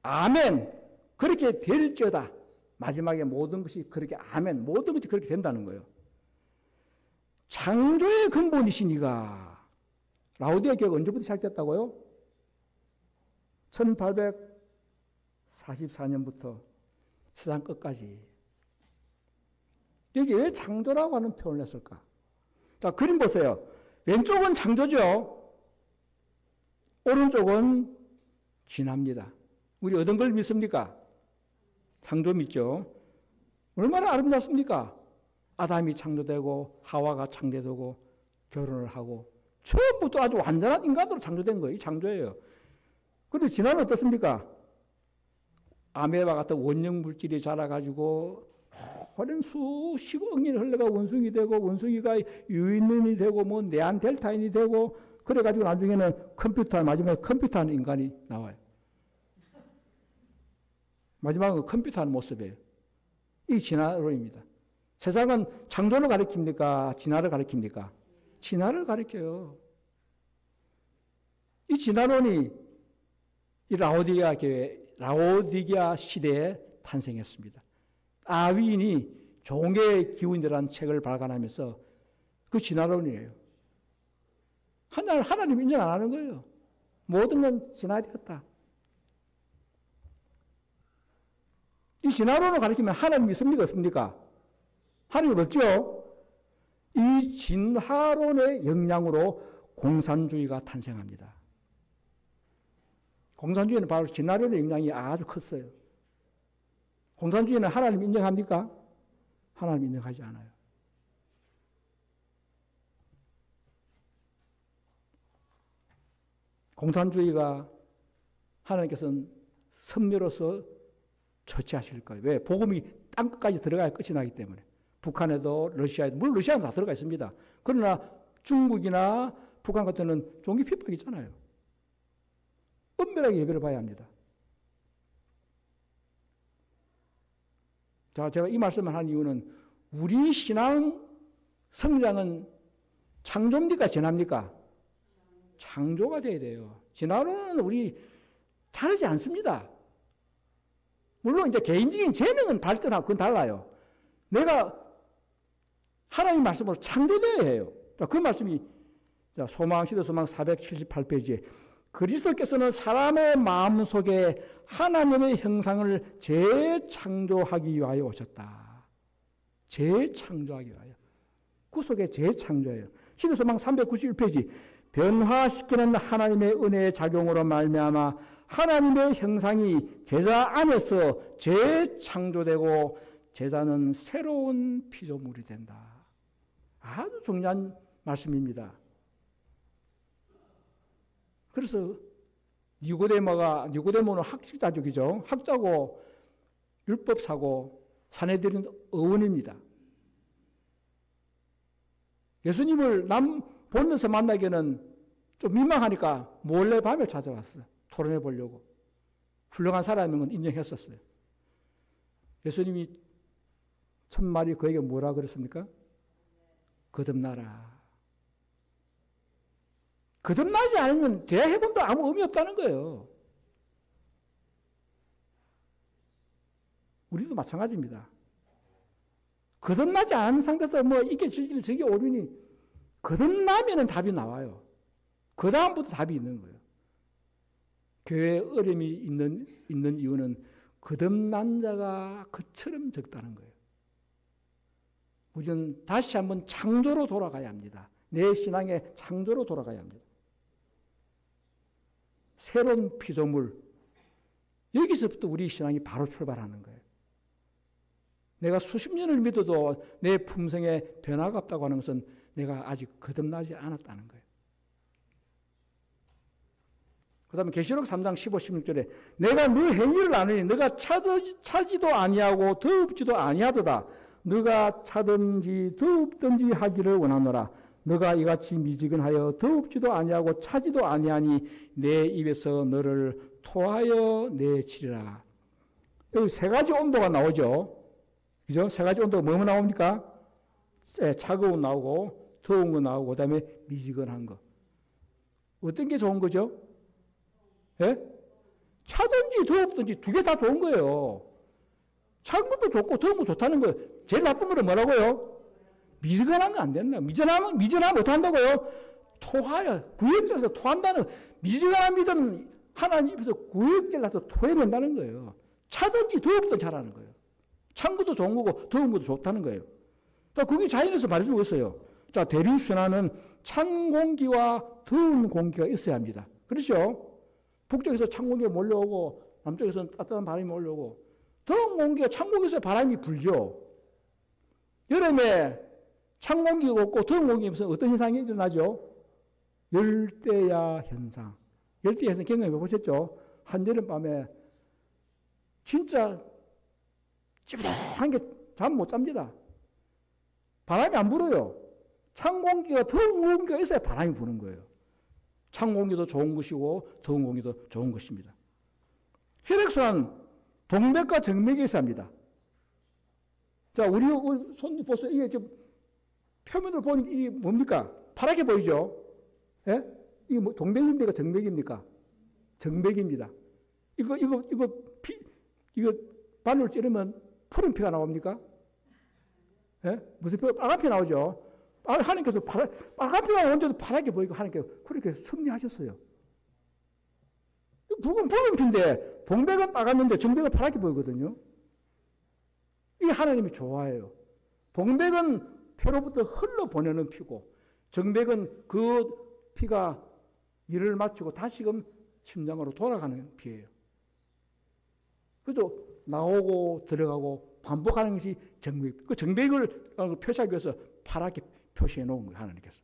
아멘, 그렇게 될지어다. 마지막에 모든 것이 그렇게 아멘, 모든 것이 그렇게 된다는 거예요. 창조의 근본이시니가. 라오디게아 교회가 언제부터 시작됐다고요? 1844년부터 세상 끝까지. 여기 왜 창조라고 하는 표현을 했을까? 자, 그림 보세요. 왼쪽은 창조죠. 오른쪽은 진화입니다. 우리 어떤 걸 믿습니까? 창조 믿죠. 얼마나 아름답습니까? 아담이 창조되고 하와가 창조되고 결혼을 하고 처음부터 아주 완전한 인간으로 창조된 거예요. 이 창조예요. 그런데 진화는 어떻습니까? 아메바 같은 원형 물질이 자라가지고 오랜 수십억 년이 흘러가 원숭이 되고 원숭이가 유인원이 되고 뭐 네안데르탈인이 되고 그래가지고 나중에는 컴퓨터, 마지막에 컴퓨터하는 인간이 나와요. 마지막은 컴퓨터하는 모습이에요. 이 진화론입니다. 세상은 창조를 가리킵니까? 진화를 가리킵니까? 진화를 가리켜요. 이 진화론이 이 라오디게아 교회, 라오디게아 시대에 탄생했습니다. 아윈이 종의 기운이라는 책을 발간하면서 그 진화론이에요. 하나님 인정 안 하는 거예요. 모든 건 진화되었다. 이 진화론을 가리키면 하나님 있습니까? 없습니까? 하나님 없죠? 이 진화론의 영향으로 공산주의가 탄생합니다. 공산주의는 바로 진화론의 영향이 아주 컸어요. 공산주의는 하나님 인정합니까? 하나님 인정하지 않아요. 공산주의가 하나님께서는 섭리로서 처치하실 거예요. 왜? 복음이 땅끝까지 들어가야 끝이 나기 때문에. 북한에도 러시아에도, 물론 러시아는 다 들어가 있습니다. 그러나 중국이나 북한 같은 데는 종교 핍박이 있잖아요. 엄밀하게 예배를 봐야 합니다. 자, 제가 이 말씀을 하는 이유는 우리 신앙 성장은 창조입니까? 진화입니까? 창조가 돼야 돼요. 진화로는 우리 다르지 않습니다. 물론 이제 개인적인 재능은 발전하고 그건 달라요. 내가 하나님 말씀으로 창조되어야 해요. 자, 그 말씀이 소망시대 소망 478페이지에 그리스도께서는 사람의 마음속에 하나님의 형상을 재창조하기 위하여 오셨다. 재창조하기 위하여. 구속의 재창조예요. 시대소망 391페이지 변화시키는 하나님의 은혜의 작용으로 말미암아 하나님의 형상이 제자 안에서 재창조되고 제자는 새로운 피조물이 된다. 아주 중요한 말씀입니다. 그래서 니고데모는 학식자족이죠. 학자고 율법사고 사내들인 어원입니다. 예수님을 남 보면서 만나기에는 좀 민망하니까 몰래 밤에 찾아왔어요. 토론해 보려고. 훌륭한 사람인 건 인정했었어요. 예수님이 첫말이 그에게 뭐라 그랬습니까? 거듭나라. 거듭나지 않으면 대해본도 아무 의미 없다는 거예요. 우리도 마찬가지입니다. 거듭나지 않은 상태에서 뭐 이게 즐기는 저게 옳으니 거듭나면은 답이 나와요. 그 다음부터 답이 있는 거예요. 교회에 어려움이 있는 이유는 거듭난 자가 그처럼 적다는 거예요. 우리는 다시 한번 창조로 돌아가야 합니다. 내 신앙의 창조로 돌아가야 합니다. 새로운 피조물, 여기서부터 우리 신앙이 바로 출발하는 거예요. 내가 수십 년을 믿어도 내 품성에 변화가 없다고 하는 것은 내가 아직 거듭나지 않았다는 거예요. 그 다음에 계시록 3장 15, 16절에 내가 네 행위를 아느니 너가 차지도 아니하고 더럽지도 아니하도다. 너가 차든지 더웁든지 하기를 원하노라. 너가 이같이 미지근하여 더웁지도 아니하고 차지도 아니하니 내 입에서 너를 토하여 내치리라. 여기 세 가지 온도가 나오죠. 그죠? 세 가지 온도가 뭐뭐 나옵니까? 차가운 나오고 더운 거 나오고 그다음에 미지근한 거. 어떤 게 좋은 거죠? 예? 차든지 더웁든지 두 개 다 좋은 거예요. 차가운 것도 좋고 더운 것도 좋다는 거예요. 제일 나쁜 거는 뭐라고요? 미지근한 거 안 된다. 미전하면 어떻게 한다고요? 토하여 구역질에서 토한다는 미지근한 믿음은 하나님께서 구역질 나서 토해낸다는 거예요. 차든지 더웁든 잘하는 거예요. 찬 것도 좋은 거고 더운 것도 좋다는 거예요. 자, 그게 자연에서 말해주고 있어요. 자, 대류순환은 찬 공기와 더운 공기가 있어야 합니다. 그렇죠? 북쪽에서 찬 공기가 몰려오고 남쪽에서 따뜻한 바람이 몰려오고 더운 공기가 찬 공기에서 바람이 불죠. 여름에 찬 공기가 없고 더운 공기가 없으면 어떤 현상이 일어나죠? 열대야 현상. 열대야 현상 경험해 보셨죠? 한여름 밤에 진짜 찌뿌둥한 게 잠 못 잡니다. 바람이 안 불어요. 찬 공기가 더운 공기가 있어야 바람이 부는 거예요. 찬 공기도 좋은 것이고 더운 공기도 좋은 것입니다. 혈액순환 동맥과 정맥에 있어야 합니다. 자, 우리 손님 보세요. 이게 지금 표면을 보니 이게 뭡니까? 파랗게 보이죠? 예? 이게 뭐 동맥입니까? 정맥입니까? 정맥입니다. 이거 바늘을 찌르면 푸른 피가 나옵니까? 예? 무슨 피? 빨간 피 나오죠? 하나님께서 빨간 피가 나오는데도 파랗게 보이고 하나님께서 그렇게 섭리하셨어요. 붉은 피인데 동맥은 빨갛는데 정맥은 파랗게 보이거든요. 이게 하나님이 좋아해요. 동맥은 폐로부터 흘러보내는 피고 정맥은 그 피가 일을 마치고 다시금 심장으로 돌아가는 피예요. 그래서 나오고 들어가고 반복하는 것이 정맥. 그 정맥을 표시하기 위해서 파랗게 표시해 놓은 거예요. 하나님께서.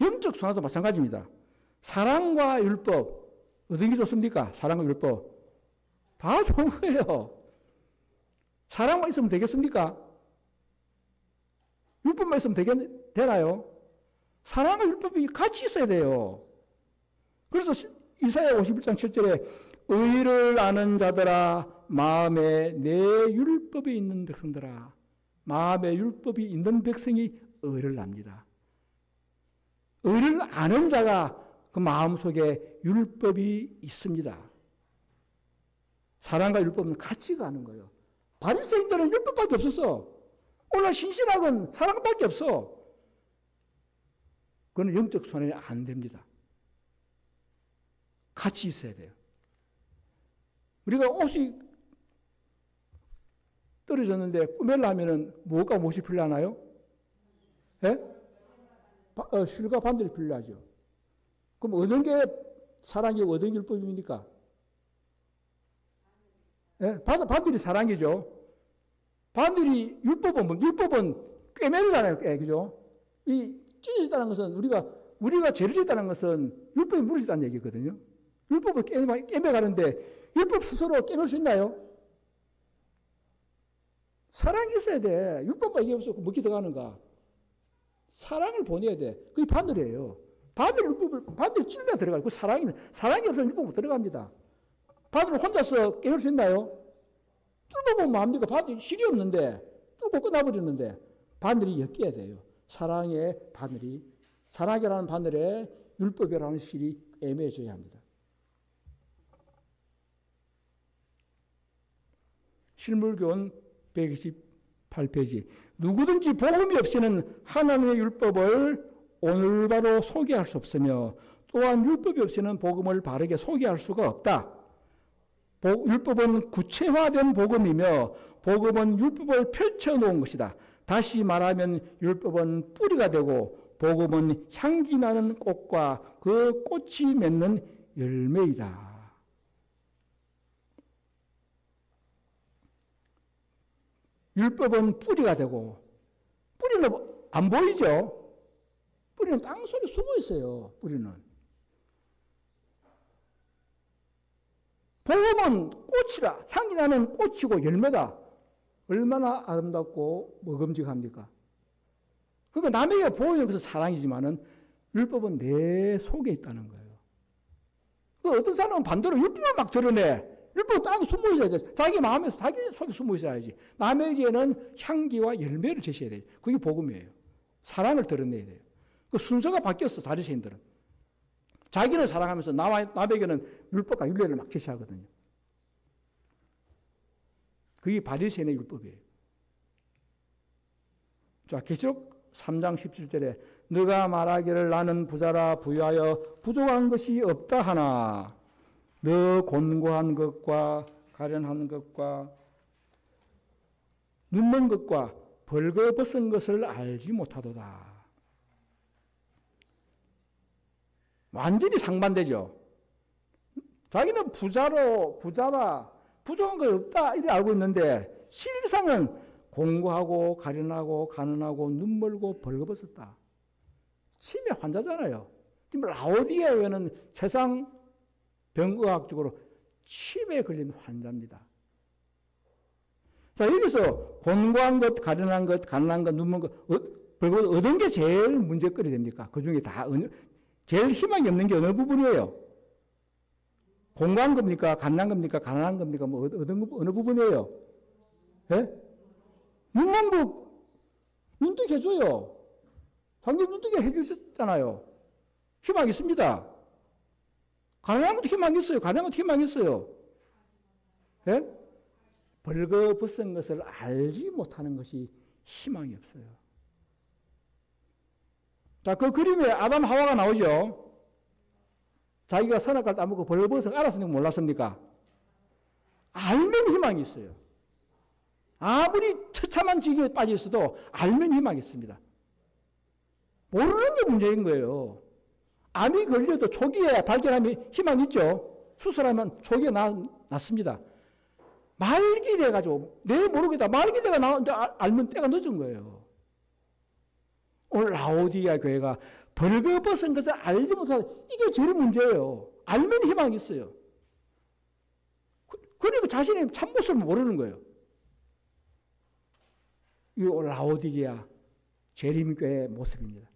영적 순환도 마찬가지입니다. 사랑과 율법 어떤 게 좋습니까? 사랑과 율법 다 좋은 거예요. 사랑만 있으면 되겠습니까? 율법만 있으면 되나요? 사랑과 율법이 같이 있어야 돼요. 그래서 이사야 51장 7절에 의를 아는 자들아 마음에 내 율법이 있는 백성들아 마음에 율법이 있는 백성이 의를 압니다. 의를 아는 자가 그 마음속에 율법이 있습니다. 사랑과 율법은 같이 가는 거예요. 바리새인들은 율법밖에 없었어. 오늘 신실학은 사랑밖에 없어. 그건 영적 순환이 안 됩니다. 같이 있어야 돼요. 우리가 옷이 떨어졌는데 꾸밀려면은 무엇과 무엇이 필요하나요? 예? 실과 반들이 필요하죠. 그럼 어느 게 사랑이고 어느 게 율법입니까? 예? 반들이 사랑이죠. 반들이 율법은 꿰매르잖아요. 그죠? 이 찢어졌다는 것은 우리가 죄를 짓다는 것은 율법이 무너졌다는 얘기거든요. 율법을 깨매가는데 율법 스스로 깨맬 수 있나요? 사랑이 있어야 돼. 율법만 얘기 없어. 먹기 들어가는가? 사랑을 보내야 돼. 그게 바늘이에요. 바늘 찔러 들어가요. 그 사랑이 없으면 율법 못 들어갑니다. 바늘을 혼자서 깨울 수 있나요? 뚫어보면 뭐합니까? 바늘이 실이 없는데, 뚫고 끝나버리는데, 바늘이 엮여야 돼요. 사랑이라는 바늘에 율법이라는 실이 애매해져야 합니다. 실물교훈 128페이지. 누구든지 복음이 없이는 하나님의 율법을 오늘바로 소개할 수 없으며 또한 율법이 없이는 복음을 바르게 소개할 수가 없다. 율법은 구체화된 복음이며 복음은 율법을 펼쳐놓은 것이다. 다시 말하면 율법은 뿌리가 되고 복음은 향기 나는 꽃과 그 꽃이 맺는 열매이다. 율법은 뿌리가 되고 뿌리는 안 보이죠? 뿌리는 땅속에 숨어 있어요. 뿌리는. 복음은 꽃이라 향기 나는 꽃이고 열매다. 얼마나 아름답고 먹음직합니까? 그러니까 남에게 보이는 것은 사랑이지만은 율법은 내 속에 있다는 거예요. 어떤 사람은 반대로 율법을 막 드러내. 율법은 땅에 숨어 있어야지. 자기 마음에서 자기 속에 숨어 있어야지. 남에게는 향기와 열매를 제시해야 돼요. 그게 복음이에요. 사랑을 드러내야 돼요. 그 순서가 바뀌었어, 사리새인들은. 자기는 사랑하면서 남에게는 율법과 율례를 막 제시하거든요. 그게 바리새인의 율법이에요. 자, 계시록 3장 17절에 너가 말하기를 나는 부자라 부유하여 부족한 것이 없다 하나 너 곤고한 것과 가련한 것과 눈먼 것과 벌거벗은 것을 알지 못하도다. 완전히 상반되죠. 자기는 부자라 부족한 거 없다 이렇게 알고 있는데 실상은 공고하고 가련하고 가난하고 눈멀고 벌거벗었다. 치매 환자잖아요. 지금 라오디게아 교회는 세상 병의학적으로 치매에 걸린 환자입니다. 자, 여기서 공고한 것, 가련한 것, 가난한 것, 눈먼 것, 벌거벗은 어떤 게 제일 문제거리 됩니까? 그 중에 다 제일 희망이 없는 게 어느 부분이에요? 공고한 겁니까? 가난한 겁니까? 가난한 겁니까? 뭐 어느 부분이에요? 예? 눈먼 거 눈뜨게 해줘요. 당신 눈뜨게 해주셨잖아요. 희망이 있습니다. 가난한 것도 희망이 있어요. 가난한 것도 희망이 있어요. 예? 벌거벗은 것을 알지 못하는 것이 희망이 없어요. 자, 그 그림에 아담 하와가 나오죠. 자기가 선악과를 따먹고 벌거벗은 알았습니까? 몰랐습니까? 알면 희망이 있어요. 아무리 처참한 지경에 빠져 있어도 알면 희망이 있습니다. 모르는 게 문제인 거예요. 암이 걸려도 초기에 발견하면 희망이 있죠. 수술하면 초기에 낫습니다. 말기 돼가지고 내 모르겠다. 말기 돼가 나오는데 알면 때가 늦은 거예요. 오늘 라오디게아 교회가 벌거벗은 것을 알지 못하는 이게 제일 문제예요. 알면 희망이 있어요. 그러니까 자신의 참모습을 모르는 거예요. 이 라오디게아 재림교회의 모습입니다.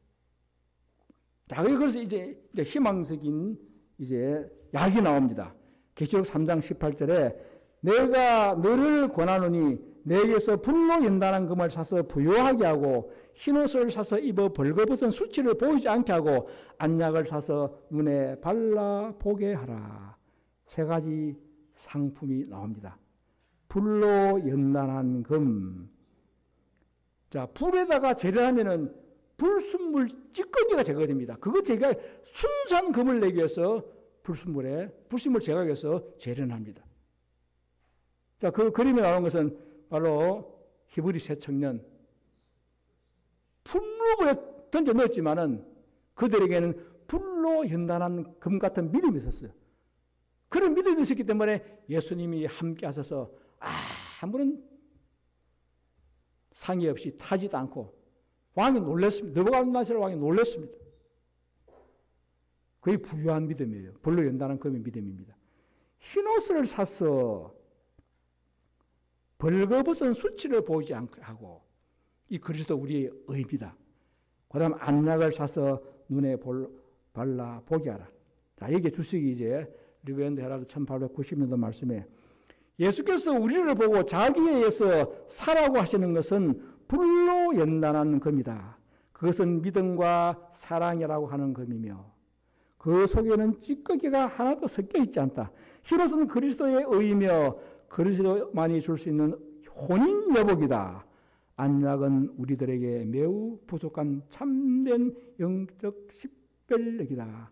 자, 그래서 이제 희망적인 이제 약이 나옵니다. 계시록 3장 18절에 내가 너를 권하노니 내게서 불로 연단한 금을 사서 부요하게 하고 흰옷을 사서 입어 벌거벗은 수치를 보이지 않게 하고 안약을 사서 눈에 발라 보게 하라. 세 가지 상품이 나옵니다. 불로 연단한 금. 자, 불에다가 재련하면은 불순물 찌꺼기가 제거됩니다. 그거 제가 순수한 금을 내기 위해서 불순물 제거하기 위해서 재련합니다. 자, 그 그림에 나오는 것은 바로 히브리 세 청년. 풀무불에 던져 넣었지만은 그들에게는 불로 연단한 금 같은 믿음이 있었어요. 그런 믿음이 있었기 때문에 예수님이 함께 하셔서 아무런 상의 없이 타지도 않고 왕이 놀랐습니다. 느부갓네살 왕이 놀랐습니다. 그게 부유한 믿음이에요. 불로 연단한 금의 믿음입니다. 흰옷을 사서 벌거벗은 수치를 보이지 않게 하고 이 그리스도 우리의 의입니다. 그 다음 안약을 사서 눈에 발라 보게 하라. 자, 여기에 주석이 이제 리베런드 헤라드 1890년도 말씀에 예수께서 우리를 보고 자기에 의해서 사라고 하시는 것은 불로 연단한 금이다. 그것은 믿음과 사랑이라고 하는 금이며 그 속에는 찌꺼기가 하나도 섞여 있지 않다. 흰옷은 그리스도의 의이며 그리스도만이 줄 수 있는 혼인 여복이다. 안약은 우리들에게 매우 부족한 참된 영적 식별력이다.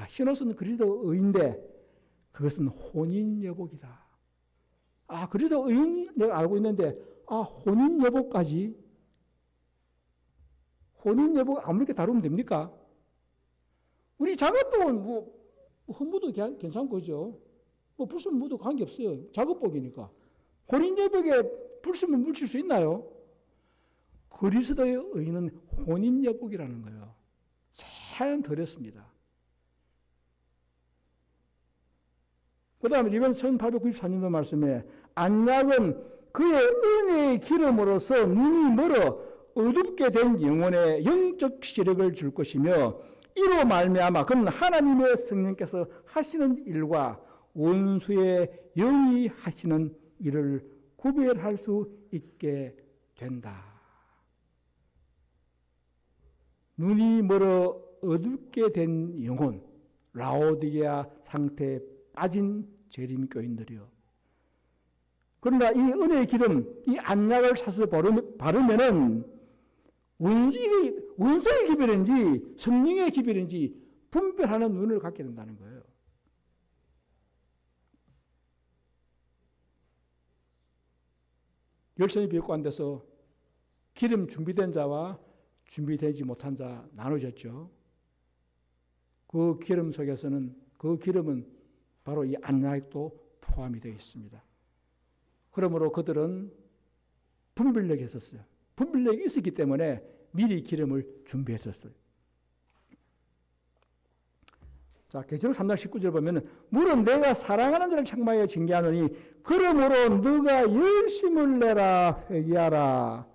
흰옷은 그리스도 의인데 그것은 혼인 여복이다. 그리스도 의인 내가 알고 있는데 혼인 여복까지 혼인 여복 아무렇게 다루면 됩니까? 우리 작업복은 뭐 헌무도 괜찮고 그죠? 뭐 불순무도 관계없어요. 작업복이니까. 혼인 여복에 불순물 묻힐 수 있나요? 그리스도의 의는 혼인 여복이라는 거예요. 참 더럽습니다. 그 다음에 이번 1894년도 말씀에 안약은 그의 은혜의 기름으로서 눈이 멀어 어둡게 된 영혼에 영적 시력을 줄 것이며 이로 말미암아 그는 하나님의 성령께서 하시는 일과 원수의 영이 하시는 일을 구별할 수 있게 된다. 눈이 멀어 어둡게 된 영혼, 라오디게아 상태에 빠진 재림교인들이요. 그러나 이 은혜의 기름, 이 안약을 사서 바르면은 원수의 기별인지 성령의 기별인지 분별하는 눈을 갖게 된다는 거예요. 열심히 비옥관 돼서 기름 준비된 자와 준비되지 못한 자 나누어졌죠. 그 기름 속에서는 그 기름은 바로 이 안약도 포함이 되어 있습니다. 그러므로 그들은 분별력이 있었어요. 분별력이 있었기 때문에 미리 기름을 준비했었어요. 자, 계시록 3장 19절 보면 물은 내가 사랑하는 자를 책망하여 징계하노니 그러므로 너가 열심을 내라 회개하라.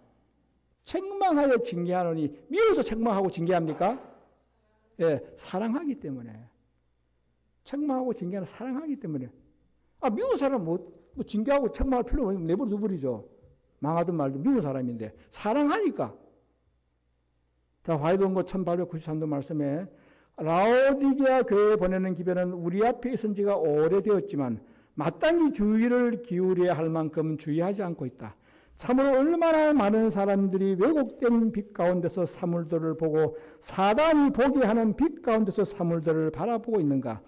책망하여 징계하노니 미워서 책망하고 징계합니까? 예, 사랑하기 때문에. 책망하고 징계하는 사랑하기 때문에. 미운 사람 뭐 징계하고 책망할 필요 없으면 내버려 두버리죠. 망하든 말든 미운 사람인데 사랑하니까. 자, 화이동고 1893도 말씀에 라오디게아 교회에 보내는 기별은 우리 앞에 있은 지가 오래되었지만 마땅히 주의를 기울여야 할 만큼 주의하지 않고 있다. 참으로 얼마나 많은 사람들이 왜곡된 빛 가운데서 사물들을 보고 사단이 보게 하는 빛 가운데서 사물들을 바라보고 있는가.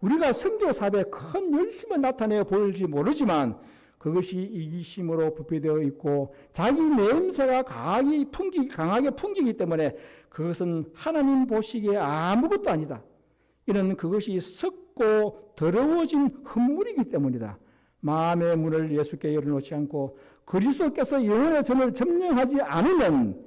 우리가 선교사업에 큰 열심을 나타내어 보일지 모르지만 그것이 이기심으로 부패되어 있고 자기 냄새가 강하게 풍기기 때문에 그것은 하나님 보시기에 아무것도 아니다. 이는 그것이 썩고 더러워진 흙물이기 때문이다. 마음의 문을 예수께 열어놓지 않고 그리스도께서 영혼의 전을 점령하지 않으면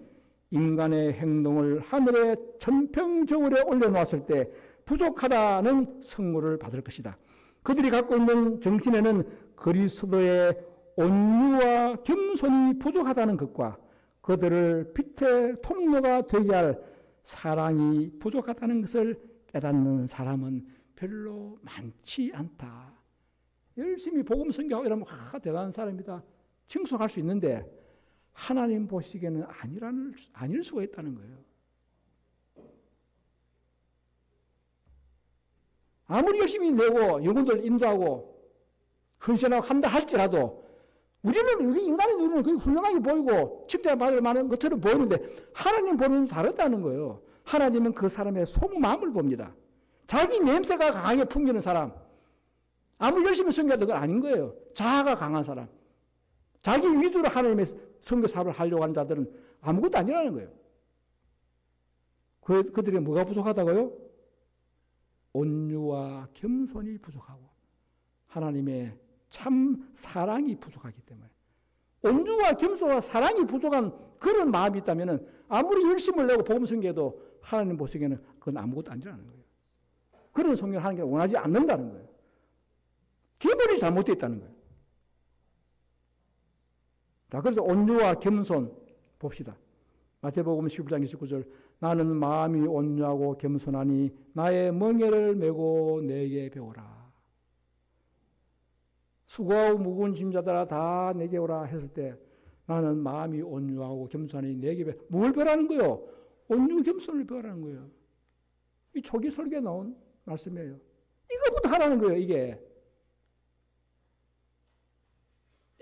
인간의 행동을 하늘의 천평저울에 올려놓았을 때 부족하다는 성물을 받을 것이다. 그들이 갖고 있는 정신에는 그리스도의 온유와 겸손이 부족하다는 것과 그들을 빛의 통로가 되게 할 사랑이 부족하다는 것을 깨닫는 사람은 별로 많지 않다. 열심히 복음 선교하고 이러면 대단한 사람이다. 칭송할 수 있는데 하나님 보시기에는 아닐 수가 있다는 거예요. 아무리 열심히 내고 영혼들 인도하고 헌신하고 한다 할지라도 우리 인간의 눈은 그게 훌륭하게 보이고 칭찬받을 만한 것처럼 보이는데 하나님 보는 눈은 다르다는 거예요. 하나님은 그 사람의 속마음을 봅니다. 자기 냄새가 강하게 풍기는 사람, 아무리 열심히 선교해도 그건 아닌 거예요. 자아가 강한 사람, 자기 위주로 하나님의 선교 사업을 하려고 하는 자들은 아무것도 아니라는 거예요. 그들이 뭐가 부족하다고요? 온유와 겸손이 부족하고 하나님의 참 사랑이 부족하기 때문에 온유와 겸손과 사랑이 부족한 그런 마음이 있다면 아무리 열심을 내고 복음 선교해도 하나님 보시기에는 그건 아무것도 아니라는 거예요. 그런 선교를 하는 게 원하지 않는다는 거예요. 기본이 잘못되어 있다는 거예요. 자, 그래서 온유와 겸손 봅시다. 마태복음 11장 29절 나는 마음이 온유하고 겸손하니 나의 멍에를 메고 내게 배우라. 수고하고 무거운 짐자들아 다 내게 오라 했을 때 나는 마음이 온유하고 겸손하니 내게 배우라. 뭘 배우라는 거예요? 온유 겸손을 배우라는 거예요. 이 초기 설교에 나온 말씀이에요. 이거부터 하라는 거예요.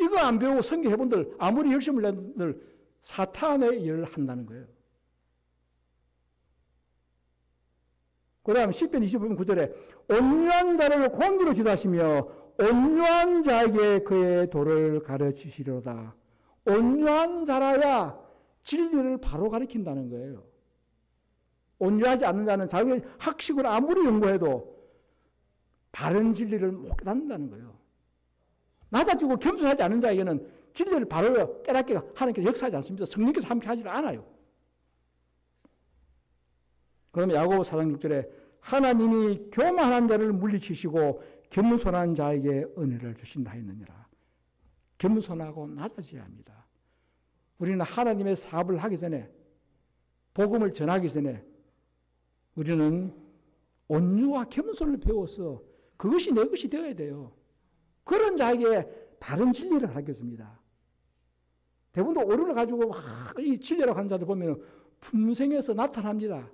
이거 안 배우고 선교해본들 아무리 열심을 낸들 사탄의 일을 한다는 거예요. 그 다음 10편 25편 9절에 온유한 자를 공기로 지도하시며 온유한 자에게 그의 도를 가르치시리로다. 온유한 자라야 진리를 바로 가르친다는 거예요. 온유하지 않는 자는 자기 학식으로 아무리 연구해도 바른 진리를 못 깨닫는다는 거예요. 낮아지고 겸손하지 않은 자에게는 진리를 바로 깨닫게 하나님께서 역사하지 않습니다. 성령께서 함께 하지 않아요. 그러면 야고보 4장 6절에 하나님이 교만한 자를 물리치시고 겸손한 자에게 은혜를 주신다 했느니라. 겸손하고 낮아져야 합니다. 우리는 하나님의 사업을 하기 전에, 복음을 전하기 전에 우리는 온유와 겸손을 배워서 그것이 내 것이 되어야 돼요. 그런 자에게 바른 진리를 가르쳐줍니다. 대부분 오류를 가지고 이 진리라고 하는 자들 보면 품성에서 나타납니다.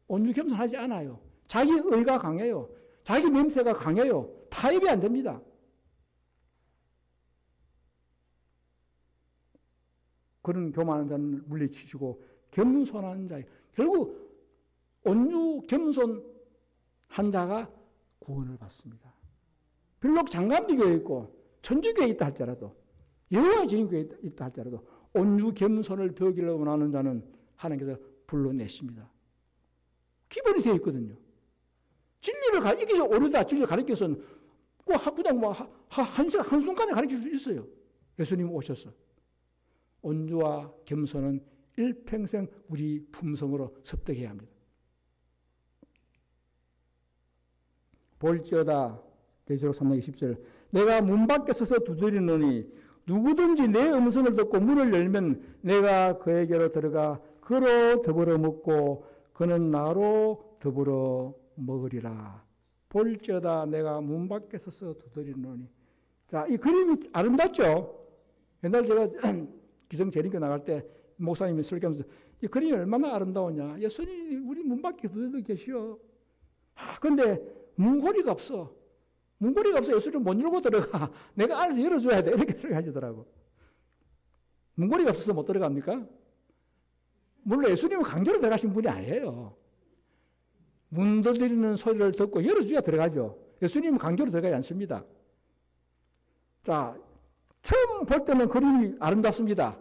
온유 겸손하지 않아요. 자기 의가 강해요. 자기 냄새가 강해요. 타협이 안 됩니다. 그런 교만한 자는 물리치시고 겸손한 자, 결국 온유 겸손한 자가 구원을 받습니다. 비록 장감리교에 있고 천주교에 있다 할지라도, 여호와의 증인교에 있다 할지라도 온유 겸손을 배우기를 원하는 자는 하나님께서 불러내십니다. 기본이 되어 있거든요. 진리를 이게 옳다 진리를 가르쳐서는 그냥 한순간에 가르칠 수 있어요. 예수님 오셔서. 온유와 겸손은 일평생 우리 품성으로 습득해야 합니다. 볼지어다 계시록 3장 20절 내가 문 밖에 서서 두드리노니 누구든지 내 음성을 듣고 문을 열면 내가 그에게로 들어가 그로 더불어 먹고 그는 나로 더불어 먹으리라. 볼지어다 내가 문 밖에 서서 두드리노니. 자, 이 그림이 아름답죠? 옛날 제가 기성재림교 나갈 때 목사님이 설교하면서 이 그림이 얼마나 아름다우냐. 예수님이 우리 문 밖에 두드리고 계시오. 근데 문고리가 없어. 문고리가 없어. 예수님 못 열고 들어가. 내가 안에서 열어줘야 돼. 이렇게 생각하시더라고. 문고리가 없어서 못 들어갑니까? 물론 예수님은 강제로 들어가신 분이 아니에요. 문 두드리는 소리를 듣고 열어줘야 들어가죠. 예수님은 강제로 들어가지 않습니다. 자, 처음 볼 때는 그림이 아름답습니다.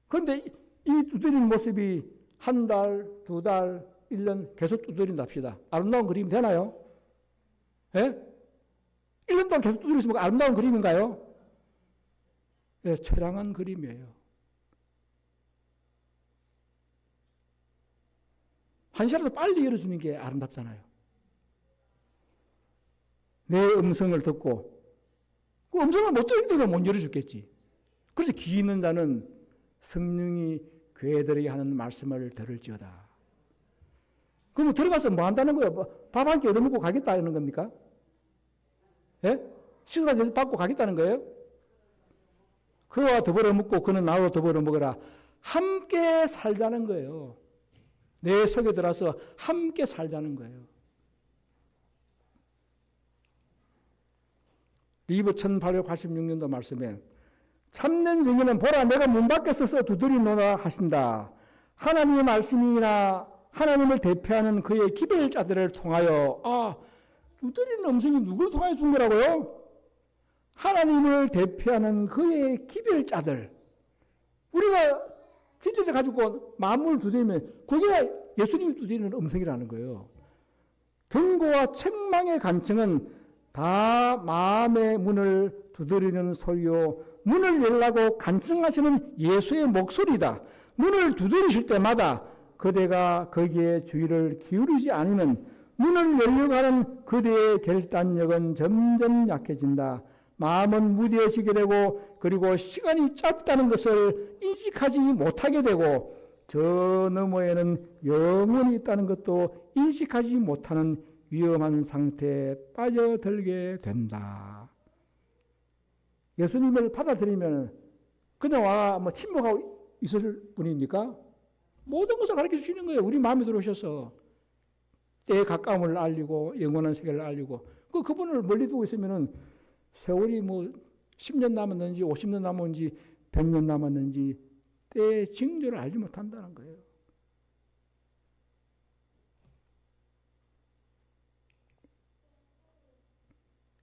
그런데 이 두드리는 모습이 한 달, 두 달, 1년 계속 두드린다 합시다. 아름다운 그림이 되나요? 예? 1년 동안 계속 두드리면 아름다운 그림인가요? 예, 처량한 그림이에요. 한 시라도 빨리 열어주는 게 아름답잖아요. 내 음성을 듣고 그 음성을 못 들을 때는 못 열어주겠지. 그래서 귀 있는 자는 성령이 교회들에게 하는 말씀을 들을지어다. 그럼 들어가서 뭐 한다는 거예요? 밥 한 끼 얻어먹고 가겠다는 겁니까? 예? 식사 받고 가겠다는 거예요? 그와 더불어 먹고 그는 나로 더불어 먹으라. 함께 살자는 거예요. 내 속에 들어서 함께 살자는 거예요. 리브 1886년도 말씀에 참된 증인은 보라 내가 문 밖에 서서 두드리노라 하신다. 하나님의 말씀이나 하나님을 대표하는 그의 기별자들을 통하여 두드리는 음성이 누굴 통하여 준 거라고요? 하나님을 대표하는 그의 기별자들. 우리가 진리를 가지고 마음을 두드리면 그게 예수님이 두드리는 음성이라는 거예요. 경고와 책망의 간청은 다 마음의 문을 두드리는 소리요. 문을 열라고 간청하시는 예수의 목소리다. 문을 두드리실 때마다 그대가 거기에 주의를 기울이지 않으면 문을 열려고 하는 그대의 결단력은 점점 약해진다. 마음은 무뎌지게 되고 그리고 시간이 짧다는 것을 인식하지 못하게 되고 저 너머에는 영혼이 있다는 것도 인식하지 못하는 위험한 상태에 빠져들게 된다. 예수님을 받아들이면 그냥 와 침묵하고 있을 분입니까? 모든 것을 가르쳐 주시는 거예요. 우리 마음에 들어오셔서 때에 가까움을 알리고 영원한 세계를 알리고 그분을 멀리 두고 있으면은 세월이 10년 남았는지 50년 남았는지 100년 남았는지 때의 징조를 알지 못한다는 거예요.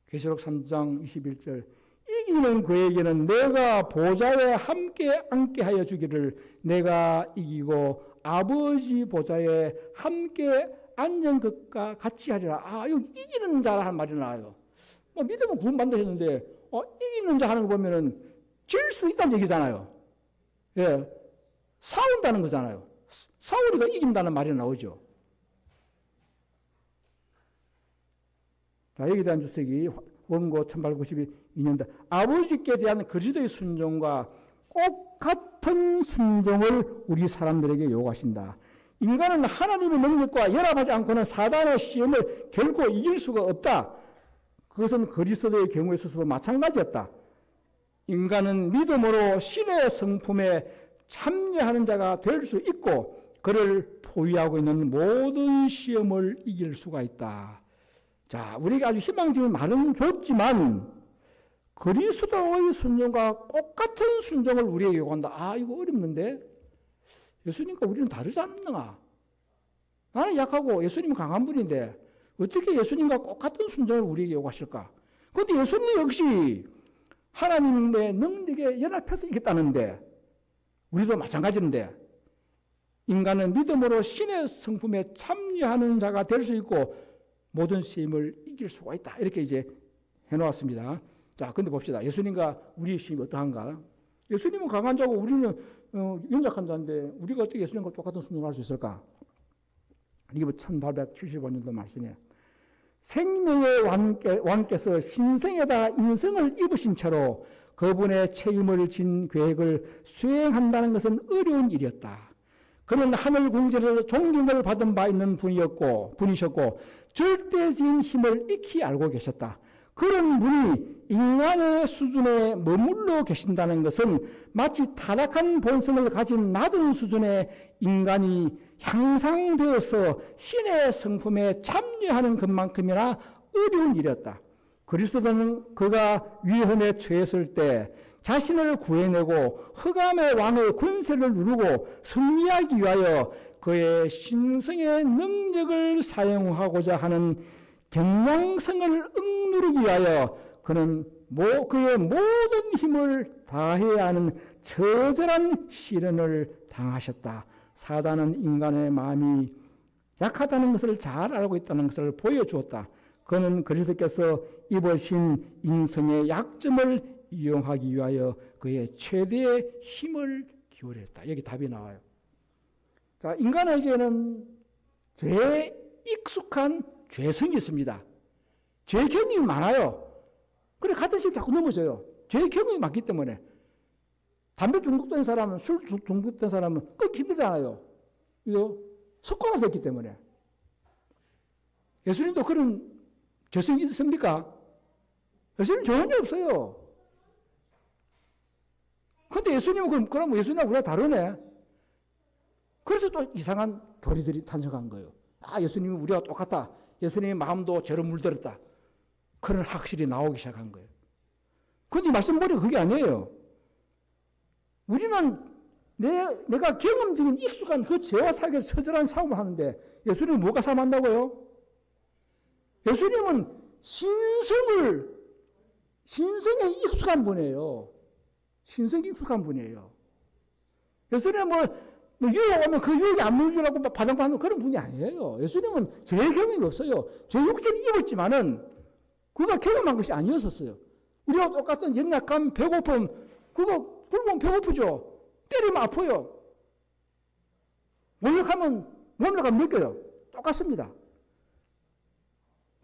계시록 3장 21절 이기는 그에게는 내가 보좌에 함께 앉게 하여 주기를 내가 이기고 아버지 보좌에 함께 앉은 것과 같이 하리라. 여기 이기는 자라 하는 말이 나와요. 믿으면 구원받는다 했는데 이기는 자 하는 거 보면은 질 수 있다는 얘기잖아요. 예, 싸운다는 거잖아요. 사울이가 이긴다는 말이 나오죠. 자, 여기에 대한 주석이 원고 1892 인연다. 아버지께 대한 그리스도의 순종과 똑같은 순종을 우리 사람들에게 요구하신다. 인간은 하나님의 능력과 연합하지 않고는 사단의 시험을 결코 이길 수가 없다. 그것은 그리스도의 경우에 있어서도 마찬가지였다. 인간은 믿음으로 신의 성품에 참여하는 자가 될 수 있고 그를 포위하고 있는 모든 시험을 이길 수가 있다. 자, 우리가 아주 희망적인 말은 좋지만 그리스도의 순종과 똑같은 순종을 우리에게 요구한다. 아, 이거 어렵는데? 예수님과 우리는 다르지 않나? 나는 약하고 예수님은 강한 분인데 어떻게 예수님과 똑같은 순종을 우리에게 요구하실까? 그런데 예수님 역시 하나님의 능력에 연합해서 이겼다는데 우리도 마찬가지인데 인간은 믿음으로 신의 성품에 참여하는 자가 될 수 있고 모든 시험을 이길 수가 있다. 이렇게 이제 해놓았습니다. 자, 근데 봅시다. 예수님과 우리의 시험이 어떠한가? 예수님은 강한 자고 우리는 연약한 자인데 우리가 어떻게 예수님과 똑같은 순종을 할 수 있을까? 이게 1875년도 말씀이에요. 생명의 왕께서 신성에다 인성을 입으신 채로 그분의 책임을 진 계획을 수행한다는 것은 어려운 일이었다. 그는 하늘 궁전에서 존경을 받은 바 있는 분이셨고 절대적인 힘을 익히 알고 계셨다. 그런 분이 인간의 수준에 머물러 계신다는 것은 마치 타락한 본성을 가진 낮은 수준의 인간이 향상되어서 신의 성품에 참여하는 것만큼이나 어려운 일이었다. 그리스도는 그가 위험에 처했을 때 자신을 구해내고 흑암의 왕의 권세를 누르고 승리하기 위하여 그의 신성의 능력을 사용하고자 하는 경량성을 억누르기 위하여 그는 그의 모든 힘을 다해야 하는 처절한 시련을 당하셨다. 사단은 인간의 마음이 약하다는 것을 잘 알고 있다는 것을 보여주었다. 그는 그리스도께서 입으신 인성의 약점을 이용하기 위하여 그의 최대의 힘을 기울였다. 여기 답이 나와요. 자, 인간에게는 죄에 익숙한 죄성이 있습니다. 죄 경험이 많아요. 그래 같은 실 자꾸 넘어져요. 죄 경험이 많기 때문에. 담배 중독된 사람은, 술 중독된 사람은 끊기 힘들잖아요. 이거 습관화됐기 때문에. 예수님도 그런 죄성이 있습니까? 예수님 전혀 없어요. 그런데 예수님은 그럼 예수님하고 우리가 다르네. 그래서 또 이상한 교리들이 탄생한 거예요. 아, 예수님은 우리가 똑같다. 예수님의 마음도 죄로 물들었다. 그런 학설이 나오기 시작한 거예요. 그런데 이 말씀머리가 그게 아니에요. 우리는 내가 경험적인 익숙한 그 죄와 사역에 처절한 싸움을 하는데 예수님은 뭐가 싸움한다고요? 예수님은 신성에 익숙한 분이에요. 신성에 익숙한 분이에요. 예수님은 유혹 오면 그 유혹이 안 물리라고 바당받는 그런 분이 아니에요. 예수님은 죄의 경험이 없어요. 죄 육체를 입었지만은 그가 경험한 것이 아니었었어요. 우리가 똑같은 연약함, 배고픔, 그거 굶으면 배고프죠. 때리면 아파요. 몰락하면 느껴요. 똑같습니다.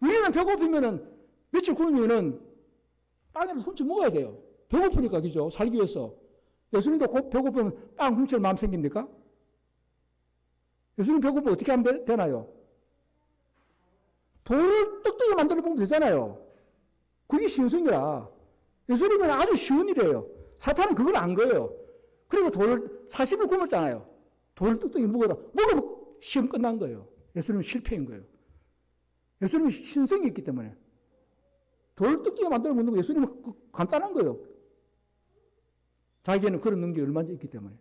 우리는 배고프면은 며칠 굶으면은 빵이라도 훔쳐 먹어야 돼요. 배고프니까, 그죠? 살기 위해서. 예수님도 배고프면 빵 훔칠 마음 생깁니까? 예수님 배고프면 어떻게 하면 되나요? 돌을 떡떡이 만들어 보면 되잖아요. 그게 신성이라. 예수님은 아주 쉬운 일이에요. 사탄은 그걸 안 거예요. 그리고 돌을 40을 굶었잖아요. 돌을 떡떡이 먹으면 시험 끝난 거예요. 예수님은 실패인 거예요. 예수님은 신성이 있기 때문에. 돌을 떡떡이 만들어 먹는 거 예수님은 간단한 거예요. 자기에는 그런 능력이 얼마나 있기 때문에.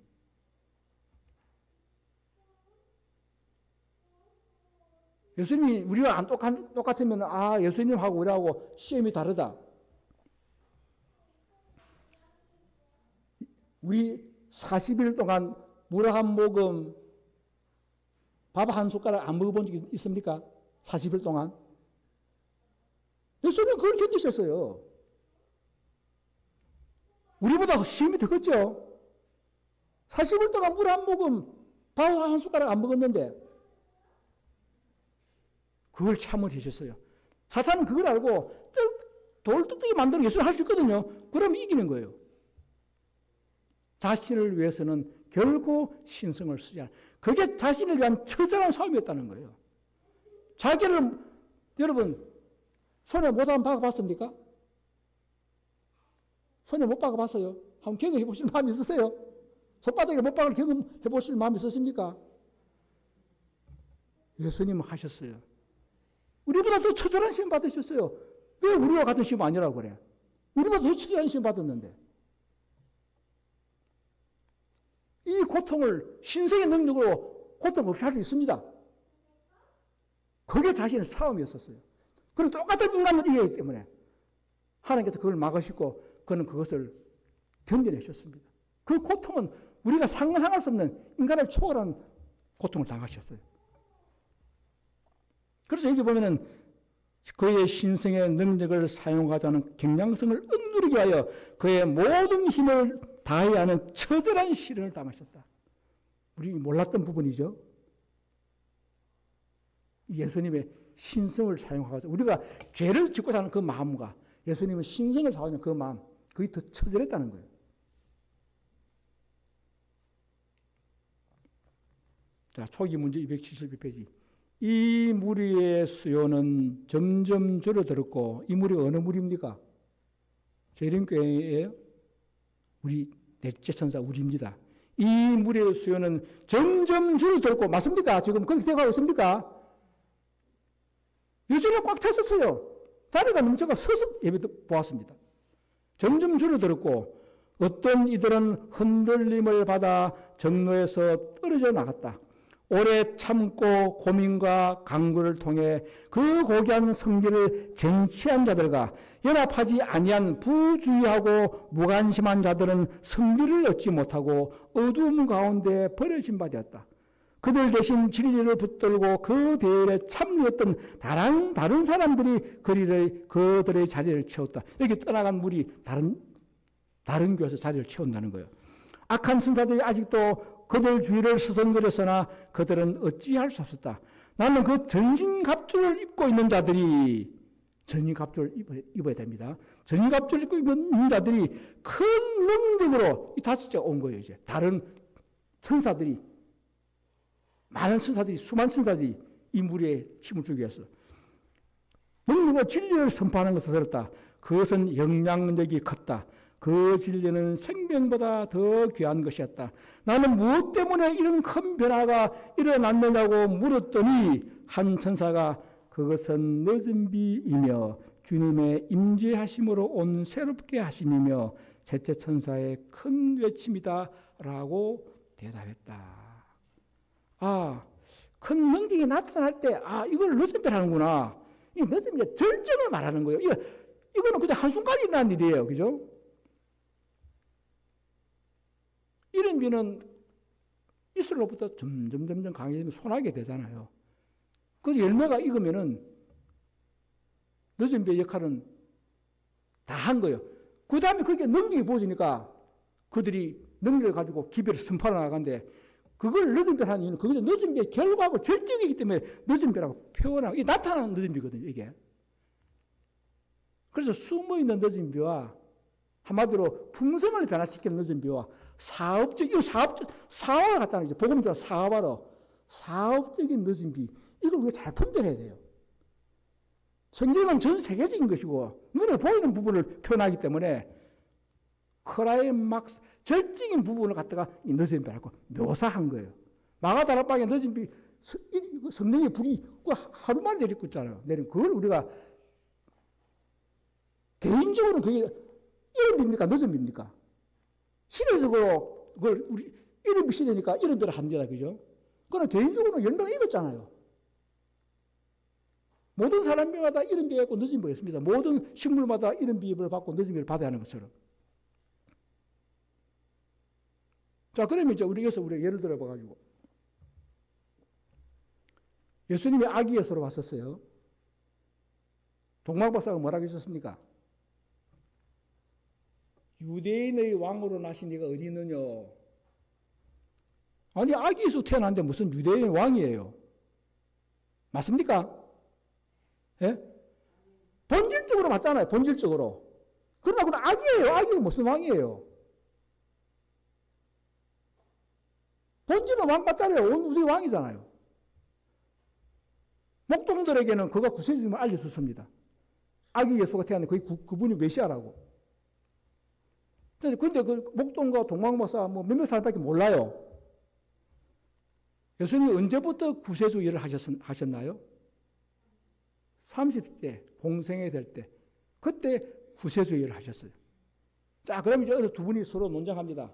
예수님이 우리와 안 똑같으면 예수님하고 우리하고 시험이 다르다. 우리 40일 동안 물 한 모금, 밥 한 숟가락 안 먹어본 적이 있습니까? 40일 동안? 예수님은 그걸 견디셨어요. 우리보다 시험이 더 컸죠? 40일 동안 물 한 모금, 밥 한 숟가락 안 먹었는데 그걸 참으셨어요. 사탄은 그걸 알고 돌 뚝뚝이 만드는 예수님 할 수 있거든요. 그러면 이기는 거예요. 자신을 위해서는 결코 신성을 쓰지 않아. 그게 자신을 위한 처절한 싸움이었다는 거예요. 자기를, 여러분, 손에 못 한번 박아봤습니까? 손에 못 박아봤어요? 한번 경험해 보실 마음이 있으세요? 손바닥에 못 박을 경험해 보실 마음이 있으십니까? 예수님은 하셨어요. 우리보다 더 처절한 시험 받으셨어요. 왜 우리와 같은 시험 아니라고 그래? 우리보다 더 처절한 시험 받았는데. 이 고통을 신성의 능력으로 고통 없이 할 수 있습니다. 그게 자신의 싸움이었었어요. 그리고 똑같은 인간을 이기기 때문에 하나님께서 그걸 막으시고 그는 그것을 견뎌내셨습니다. 그 고통은 우리가 상상할 수 없는 인간을 초월한 고통을 당하셨어요. 그래서 여기 보면은 그의 신성의 능력을 사용하자는 경량성을 억누르게 하여 그의 모든 힘을 다해야 하는 처절한 시련을 당하셨다. 우리 몰랐던 부분이죠. 예수님의 신성을 사용하자. 우리가 죄를 짓고 사는 그 마음과 예수님의 신성을 사용하는 그 마음, 그게 더 처절했다는 거예요. 자, 초기 문제 272페이지. 이 무리의 수요는 점점 줄어들었고, 이 무리 어느 무리입니까? 재림교회예요? 우리 넷째 천사 우리입니다. 이 무리의 수요는 점점 줄어들었고, 맞습니까? 지금 그렇게 생각하고 있습니까? 요즘에 꽉 찼었어요. 자리가 넘쳐가 서서 예배 보았습니다. 점점 줄어들었고, 어떤 이들은 흔들림을 받아 정로에서 떨어져 나갔다. 오래 참고 고민과 강구를 통해 그 고귀한 성질을 쟁취한 자들과 연합하지 아니한 부주의하고 무관심한 자들은 성질을 얻지 못하고 어두움 가운데 버려진 바 되었다. 그들 대신 진리를 붙들고 그 대열에 참여했던 다른 사람들이 그들의 자리를 채웠다. 여기 떠나간 물이 다른 교회에서 자리를 채운다는 거예요. 악한 천사들이 아직도 그들 주위를 서성거렸으나 그들은 어찌할 수 없었다. 나는 그 전신갑주를 입고 있는 자들이 전신갑주를 입어야 됩니다. 전신갑주를 입고 있는 자들이 큰 능력으로 이 다섯째가 온 거예요. 이제 다른 천사들이 많은 천사들이 수많은 천사들이 이 무리에 힘을 주기 위해서 능력과 진리를 선포하는 것을 들었다. 그것은 영향력이 컸다. 그 진리는 생명보다 더 귀한 것이었다. 나는 무엇 때문에 이런 큰 변화가 일어났느냐고 물었더니 한 천사가 그것은 늦은 비이며 주님의 임재하심으로 온 새롭게 하심이며 셋째 천사의 큰 외침이다 라고 대답했다. 아, 큰 능력이 나타날 때 이걸 늦은 비라는구나. 이 늦은 비 절정을 말하는 거예요. 이거는 그냥 한순간에 일어난 일이에요. 그죠? 이런 비는 이슬로부터 점점 강해지면 소나게 되잖아요. 그래서 열매가 익으면은 늦은 비의 역할은 다 한 거예요. 그 다음에 그게 능력이 부어지니까 그들이 능력을 가지고 기별을 선포해 나가는데 그걸 늦은 비를 하는 이유는 그게 늦은 비의 결과하고 절정이기 때문에 늦은 비라고 표현하고 이게 나타나는 늦은 비거든요. 이게. 그래서 숨어있는 늦은 비와 한마디로 풍성을 변화시키는 늦은 비와 사업과 같다는 거죠. 복음처럼 사업적인 늦은 비. 이걸 우리가 잘 분별해야 돼요. 성경은 전 세계적인 것이고, 눈에 보이는 부분을 표현하기 때문에, 클라이막스, 절정인 부분을 갖다가 이 늦은 비라고 묘사한 거예요. 마가다락방에 늦은 비, 성령의 불이 하루 만에 내리고 있잖아요. 그걸 우리가, 개인적으로는 그게 이런 비입니까? 늦은 비입니까? 시대적으로 그걸 우리 이런 시대니까 이런 비를 합니다. 그죠? 그러나 개인적으로는 열매가 익었잖아요. 모든 사람마다 이런 비가 있고 늦은 비가 있습니다. 모든 식물마다 이런 비를 받고 늦은 비를 받아야 하는 것처럼. 자, 그러면 이제 우리가 예를 들어 봐가지고 예수님이 아기 예수로 왔었어요. 동방박사가 뭐라고 했었습니까? 유대인의 왕으로 나신 이가 어디 있느냐? 아니, 아기 예수 태어났는데 무슨 유대인의 왕이에요? 맞습니까? 예? 본질적으로 맞잖아요. 본질적으로. 그러나 그건 악이에요. 악이 무슨 왕이에요? 본질은 왕 맞잖아요. 온 우주의 왕이잖아요. 목동들에게는 그가 구세주임을 알려줬습니다. 아기 예수가 태어났는데 그분이 메시아라고. 근데 그 목동과 동방박사 뭐 몇몇 사람밖에 몰라요. 예수님이 언제부터 구세주 일을 하셨나요? 30대 공생애 될 때. 그때 구세주 일을 하셨어요. 자, 그럼 이제 어느 두 분이 서로 논쟁합니다.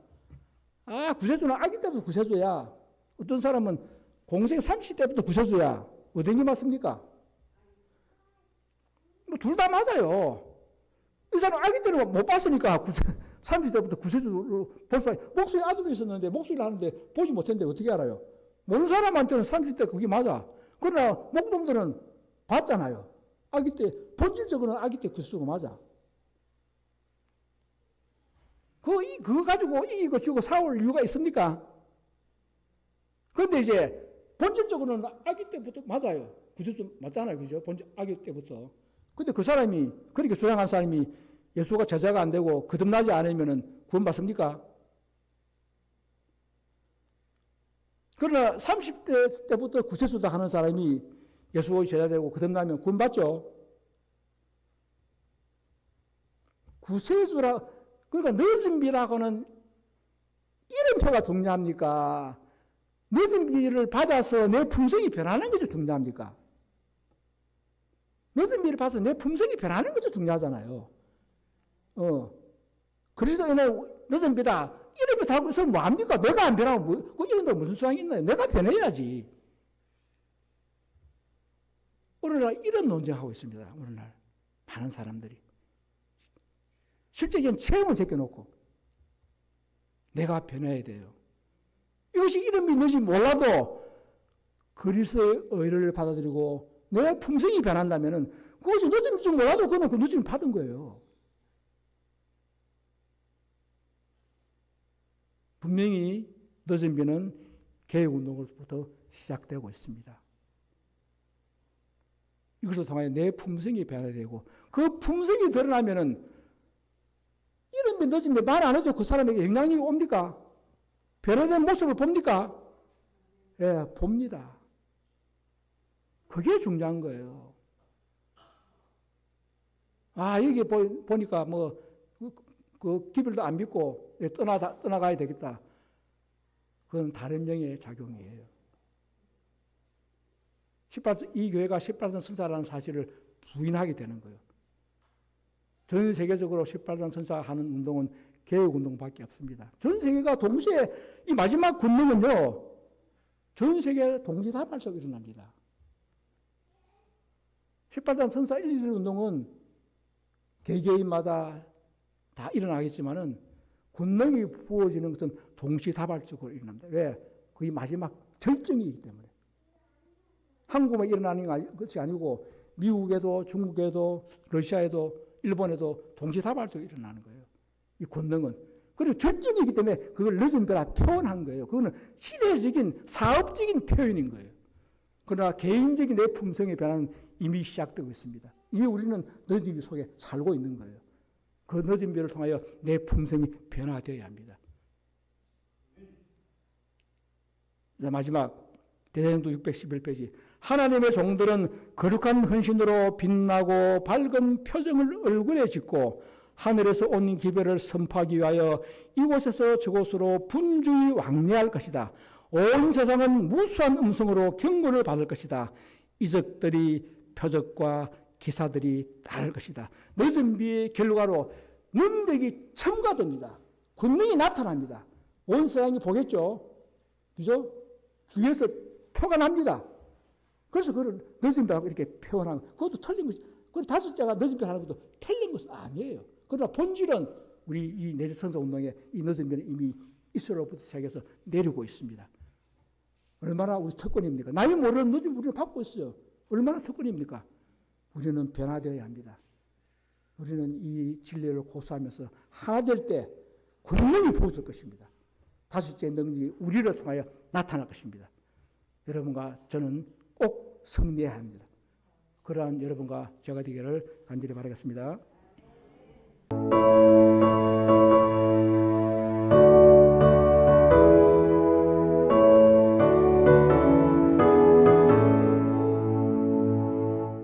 아, 구세주는 아기 때부터 구세주야. 어떤 사람은 공생 30대부터 구세주야. 어떤 게 맞습니까? 뭐 둘 다 맞아요. 이 사람 아기 때는 못 봤으니까 30대부터 구세주로 볼 수밖에. 목소리 아들이 있었는데 목소리를 하는데 보지 못했는데 어떻게 알아요? 모르는 사람한테는 30대 그게 맞아. 그러나 목동들은 봤잖아요. 아기 때 본질적으로는 아기 때 구세주가 맞아. 그거 가지고 이기고 지고 싸울 이유가 있습니까? 그런데 이제 본질적으로는 아기 때부터 맞아요. 구세주 맞잖아요. 그죠? 아기 때부터. 근데 그 사람이, 그렇게 주장한 사람이 예수가 제자가 안 되고 거듭나지 않으면 구원받습니까? 그러나 30대 때부터 구세주다 하는 사람이 예수의 제자 되고 거듭나면 구원받죠? 구세주라, 그러니까 늦은 비라고는 이름표가 중요합니까? 늦은 비를 받아서 내 품성이 변하는 것이 중요합니까? 늦은 비를 받아서 내 품성이 변하는 것이 중요하잖아요. 그리스도인의 늦은 비다. 이름표 달고 있으면 뭐합니까? 내가 안 변하면 그 이름도 무슨 수양이 있나요? 내가 변해야지. 오늘날 이런 논쟁하고 있습니다. 오늘날 많은 사람들이. 실제 이제 체험을 제껴놓고 내가 변해야 돼요. 이것이 이름이 늦지 몰라도 그리스도의 의를 받아들이고 내 품성이 변한다면 그것이 늦은 줄 몰라도 그는 그 늦음을 받은 거예요. 분명히 늦은 비는 개혁운동으로부터 시작되고 있습니다. 이것을 통하여 내 품성이 변해야 되고 그 품성이 드러나면은 이름이 늦으면 말 안 해도 그 사람에게 영향력이 옵니까? 변화된 모습을 봅니까? 예, 봅니다. 그게 중요한 거예요. 아, 여기 보니까 그 기별도 안 믿고 떠나가야 되겠다. 그건 다른 영의 작용이에요. 이 교회가 18선 선사라는 사실을 부인하게 되는 거예요. 전 세계적으로 18선 선사하는 운동은 개혁운동밖에 없습니다. 전 세계가 동시에 이 마지막 군능은요. 전 세계 동시다발적으로 일어납니다. 18선 선사 1, 2절 운동은 개개인마다 다 일어나겠지만은 군능이 부어지는 것은 동시다발적으로 일어납니다. 왜? 그게 마지막 절정이기 때문에. 한국에 일어나는 것이 아니고 미국에도 중국에도 러시아에도 일본에도 동시다발적으로 일어나는 거예요. 이 권능은. 그리고 절정이기 때문에 그걸 늦은 거라 표현한 거예요. 그거는 시대적인 사업적인 표현인 거예요. 그러나 개인적인 내 품성의 변화는 이미 시작되고 있습니다. 이미 우리는 늦은 비 속에 살고 있는 거예요. 그 늦은 비를 통하여 내 품성이 변화되어야 합니다. 자, 마지막 대전도 611페이지. 하나님의 종들은 거룩한 헌신으로 빛나고 밝은 표정을 얼굴에 짓고 하늘에서 온 기별을 선포하기 위하여 이곳에서 저곳으로 분주히 왕래할 것이다. 온 세상은 무수한 음성으로 경고를 받을 것이다. 이적들이 표적과 기사들이 따를 것이다. 늦은 비의 결과로 능력이 첨가됩니다. 권능이 나타납니다. 온 세상이 보겠죠. 그죠? 뒤에서 표가 납니다. 그래서 그걸 늦은 비라고 이렇게 표현한 그것도 틀린 것이. 그 다섯째가 늦은 비 하는 것도 틀린 것은 아니에요. 그러나 본질은 우리 이 내리선서 운동에 이 늦은 비는 이미 이스라엘로부터 시작해서 내리고 있습니다. 얼마나 우리 특권입니까? 남이 모르는 늦은 우리를 받고 있어요. 얼마나 특권입니까? 우리는 변화되어야 합니다. 우리는 이 진리를 고수하면서 하나 될 때 권능이 부어질 것입니다. 다섯째 능력이 우리를 통하여 나타날 것입니다. 여러분과 저는 꼭 승리해야 합니다. 그러한 여러분과 제가 되기를 간절히 바라겠습니다.